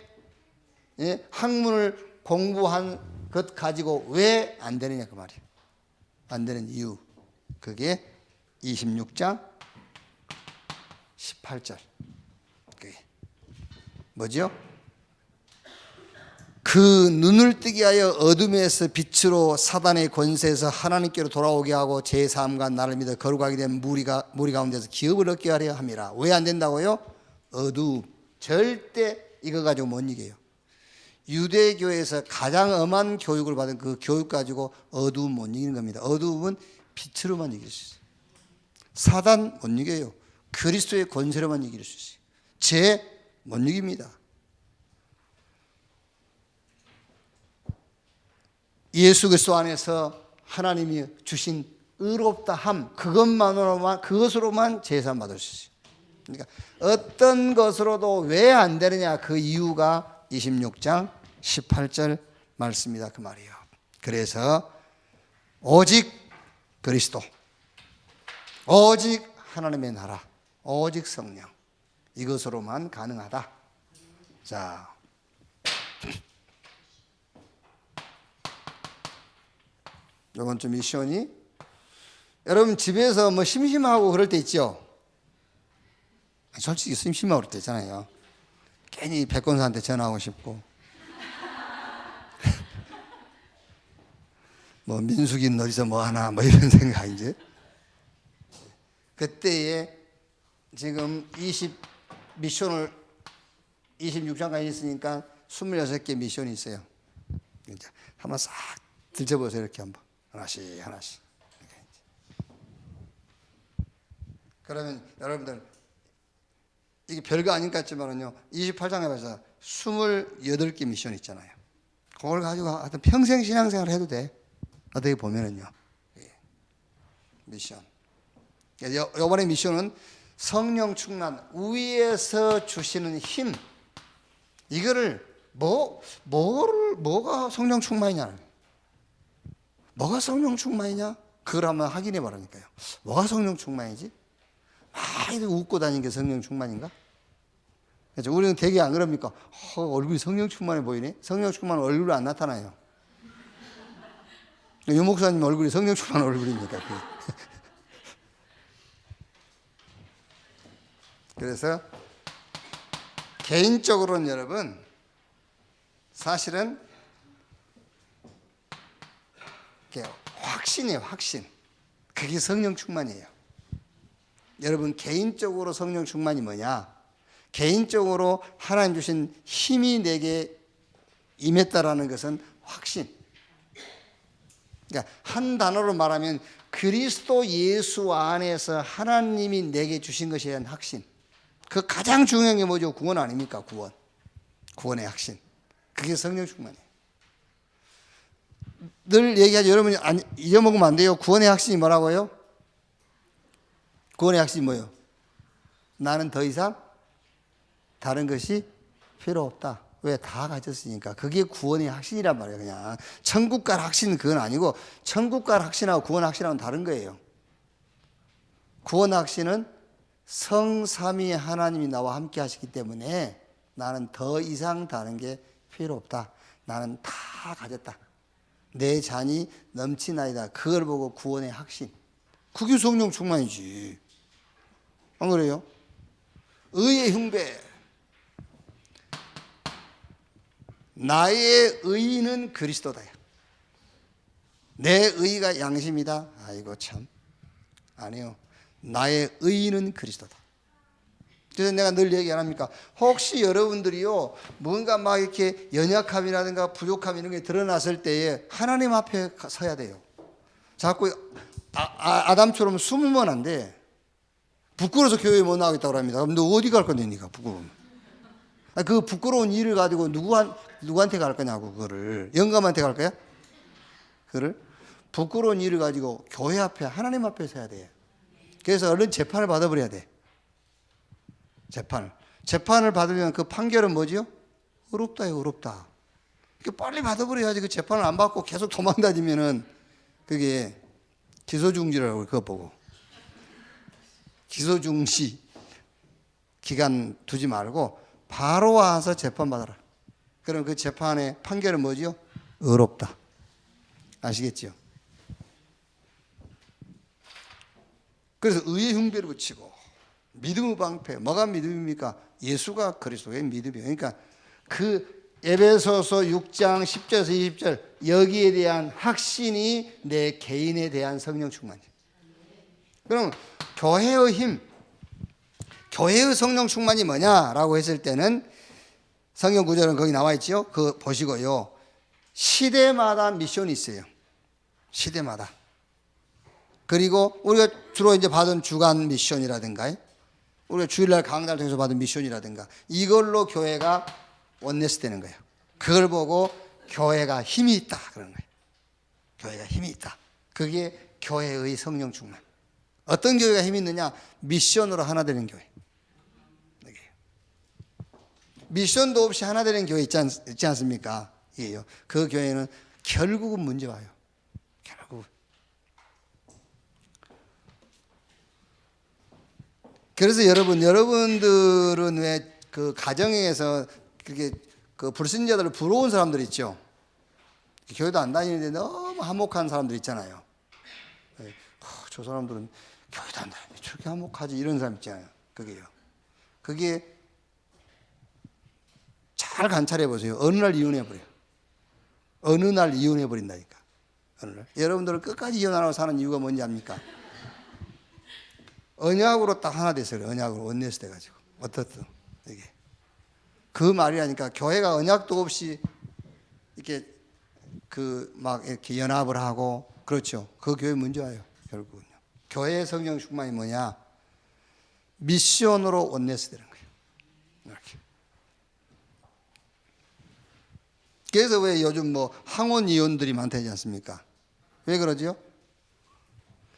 학문을 공부한 것 가지고 왜 안 되느냐 그 말이에요. 안 되는 이유, 그게 26장 18절. 그게 뭐죠? 그 눈을 뜨게 하여 어둠에서 빛으로 사단의 권세에서 하나님께로 돌아오게 하고 제3과 나를 믿어 거룩하게 된 무리 가운데서 기업을 얻게 하려 함이라. 왜 안 된다고요? 어둠. 절대 이거 가지고 못 이겨요. 유대교에서 가장 엄한 교육을 받은 그 교육 가지고 어둠 못 이기는 겁니다. 어둠은 빛으로만 이길 수 있어요. 사단 못 이겨요. 그리스도의 권세로만 이길 수 있어요. 죄 못 이깁니다. 예수 그리스도 안에서 하나님이 주신 의롭다 함, 그것으로만 제사 받을 수 있어요. 그러니까 어떤 것으로도 왜 안 되느냐, 그 이유가 26장 18절 말씀이다 그 말이에요. 그래서 오직 그리스도, 오직 하나님의 나라, 오직 성령, 이것으로만 가능하다. 자, 이번 주 미션이, 여러분 집에서 뭐 심심하고 그럴 때 있죠. 솔직히 심심하고 그럴 때 있잖아요. 괜히 백권사한테 전화하고 싶고 뭐 민숙이는 어디서 뭐 하나 뭐 이런 생각. 이제 그때에 지금 미션을 26장까지 있으니까 26개 미션이 있어요. 이제 한번 싹 들춰보세요. 이렇게 한번 하나씩. 그러면 여러분들 이게 별거 아닌 것 같지만은요, 28장에 봐서 28개 미션 있잖아요. 그걸 가지고 하여튼 평생 신앙생활 해도 돼. 어떻게 보면은요. 미션. 이번에 미션은 성령 충만, 위에서 주시는 힘. 이거를 뭐가 성령 충만이냐? 뭐가 성령 충만이냐? 그걸 한번 확인해 보라니까요. 뭐가 성령 충만이지? 아이들 웃고 다니는 게 성령 충만인가? 그렇죠? 우리는 되게 안 그럽니까? 얼굴이 성령 충만해 보이네? 성령 충만은 얼굴로 안 나타나요. 유 목사님 얼굴이 성령 충만한 얼굴입니까? 그래서 개인적으로는 여러분 사실은 확신이에요. 확신. 그게 성령 충만이에요. 여러분 개인적으로 성령 충만이 뭐냐? 개인적으로 하나님 주신 힘이 내게 임했다라는 것은 확신. 그러니까 한 단어로 말하면 그리스도 예수 안에서 하나님이 내게 주신 것에 대한 확신. 그 가장 중요한 게 뭐죠? 구원 아닙니까? 구원. 구원의 확신. 그게 성령 충만이에요. 늘 얘기하죠. 여러분이 잊어먹으면 안 돼요. 구원의 확신이 뭐라고요? 구원의 확신이 뭐예요? 나는 더 이상 다른 것이 필요 없다. 왜? 다 가졌으니까. 그게 구원의 확신이란 말이에요. 그냥 천국 갈 확신은 그건 아니고 천국 갈 확신하고 구원 확신하고는 다른 거예요. 구원 확신은 성삼위 하나님이 나와 함께 하시기 때문에 나는 더 이상 다른 게 필요 없다. 나는 다 가졌다. 내 잔이 넘치나이다. 그걸 보고 구원의 확신. 그게 성령 충만이지. 안 그래요? 의의 흉배. 나의 의는 그리스도다. 내 의가 양심이다. 아이고 참. 아니요. 나의 의는 그리스도다. 그래서 내가 늘 얘기 안 합니까? 혹시 여러분들이요, 뭔가 막 이렇게 연약함이라든가 부족함 이런 게 드러났을 때에 하나님 앞에 서야 돼요. 자꾸 아담처럼 숨으면 안 돼. 부끄러워서 교회에 못 나가겠다고 합니다. 그럼 너 어디 갈 건데, 니가 부끄러우면. 그 부끄러운 일을 가지고 누구한테 갈 거냐고, 그거를. 영감한테 갈 거야? 그거를? 부끄러운 일을 가지고 교회 앞에, 하나님 앞에 서야 돼. 그래서 얼른 재판을 받아버려야 돼. 재판을 받으면 그 판결은 뭐지요? 어렵다요, 어렵다. 빨리 받아버려야지. 그 재판을 안 받고 계속 도망다니면은 그게 기소중지라고 그거 보고. 기소중지 기간 두지 말고 바로 와서 재판 받아라. 그럼 그 재판의 판결은 뭐지요? 어렵다. 아시겠죠? 그래서 의의 흉배를 붙이고 믿음의 방패. 뭐가 믿음입니까? 예수가 그리스도의 믿음이에요. 그러니까 그 에베소서 6장 10절에서 20절 여기에 대한 확신이 내 개인에 대한 성령 충만이에요. 그럼 교회의 힘, 교회의 성령 충만이 뭐냐라고 했을 때는 성경 구절은 거기 나와 있죠. 그거 보시고요. 시대마다 미션이 있어요. 시대마다. 그리고 우리가 주로 이제 받은 주간 미션이라든가 우리가 주일날 강단을 통해서 받은 미션이라든가 이걸로 교회가 원네스 되는 거예요. 그걸 보고 교회가 힘이 있다 그러는 거예요. 교회가 힘이 있다. 그게 교회의 성령 충만. 어떤 교회가 힘이 있느냐? 미션으로 하나 되는 교회. 미션도 없이 하나 되는 교회 있지 않습니까? 이게요. 그 교회는 결국은 문제 와요. 결국은. 그래서 여러분들은 왜 그 가정에서 그렇게 그 불신자들을 부러운 사람들 있죠? 교회도 안 다니는데 너무 화목한 사람들 있잖아요. 저 사람들은 교회도 안 다니는데 저렇게 화목하지 이런 사람 있잖아요. 그게요. 그게 잘 관찰해 보세요. 어느 날 이혼해 버려요. 어느 날 이혼해 버린다니까. 어느 날. 여러분들은 끝까지 이혼 안 하고 사는 이유가 뭔지 압니까? 언약으로 딱 하나 됐어요. 언약으로 원내스 돼가지고 어떻든 이게 그 말이라니까. 교회가 언약도 없이 이렇게 그 막 이렇게 연합을 하고 그렇죠. 그 교회 문제 와요. 결국은요. 교회의 성령 충만이 뭐냐? 미션으로 원내스 되는 거예요. 이렇게. 그래서 왜 요즘 뭐 항원 이혼들이 많다지 않습니까? 왜 그러죠?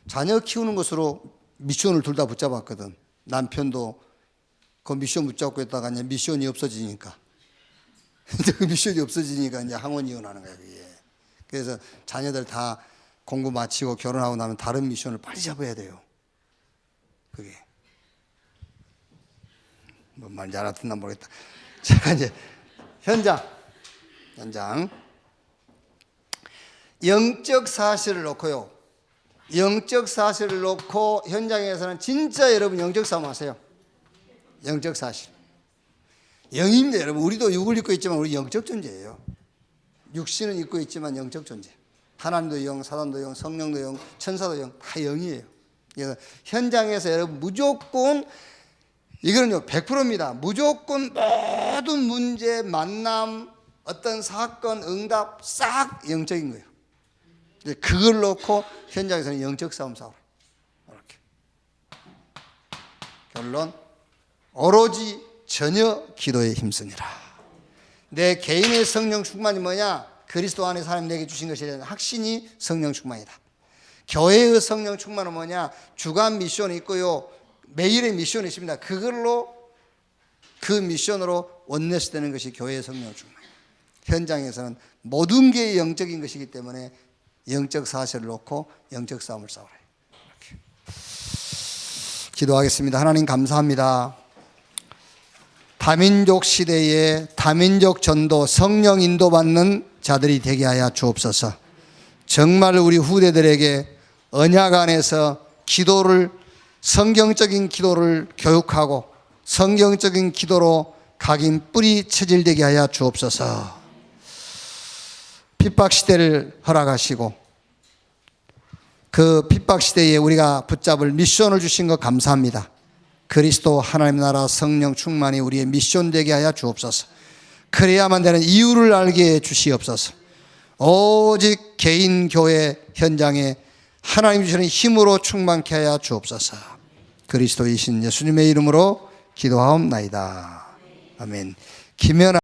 자녀 키우는 것으로 미션을 둘 다 붙잡았거든. 남편도 그 미션 붙잡고 있다가 이제 미션이 없어지니까. 그 미션이 없어지니까 이제 항원 이혼하는 거야, 그게. 그래서 자녀들 다 공부 마치고 결혼하고 나면 다른 미션을 빨리 잡아야 돼요. 그게. 뭔 말인지 알아듣나 모르겠다. 제가 이제 현장 영적 사실을 놓고요. 영적 사실을 놓고 현장에서는 진짜 여러분 영적 싸움 하세요. 영적 사실. 영입니다, 여러분. 우리도 육을 입고 있지만 우리 영적 존재예요. 육신은 입고 있지만 영적 존재. 하나님도 영, 사단도 영, 성령도 영, 천사도 영, 다 영이에요. 그래서 현장에서 여러분 무조건 이거는요 100%입니다. 무조건 모든 문제, 만남, 어떤 사건, 응답 싹 영적인 거예요. 그걸 놓고 현장에서는 영적 싸움 싸워요. 이렇게. 결론 오로지 전혀 기도에 힘쓰니라. 내 개인의 성령 충만이 뭐냐? 그리스도 안에서 하나님 내게 주신 것에 대한 확신이 성령 충만이다. 교회의 성령 충만은 뭐냐? 주간 미션이 있고요. 매일의 미션이 있습니다. 그걸로 그 미션으로 원내스 되는 것이 교회의 성령 충만. 현장에서는 모든 게 영적인 것이기 때문에 영적 사실을 놓고 영적 싸움을 싸우라. 이렇게. 기도하겠습니다. 하나님 감사합니다. 다민족 시대에 다민족 전도 성령 인도받는 자들이 되게 하여 주옵소서. 정말 우리 후대들에게 언약 안에서 기도를 성경적인 기도를 교육하고 성경적인 기도로 각인 뿌리 체질되게 하여 주옵소서. 핍박 시대를 허락하시고 그 핍박 시대에 우리가 붙잡을 미션을 주신 것 감사합니다. 그리스도 하나님 나라 성령 충만이 우리의 미션 되게 하여 주옵소서. 그래야만 되는 이유를 알게 해 주시옵소서. 오직 개인 교회 현장에 하나님 주시는 힘으로 충만케 하여 주옵소서. 그리스도이신 예수님의 이름으로 기도하옵나이다. 아멘. 김연아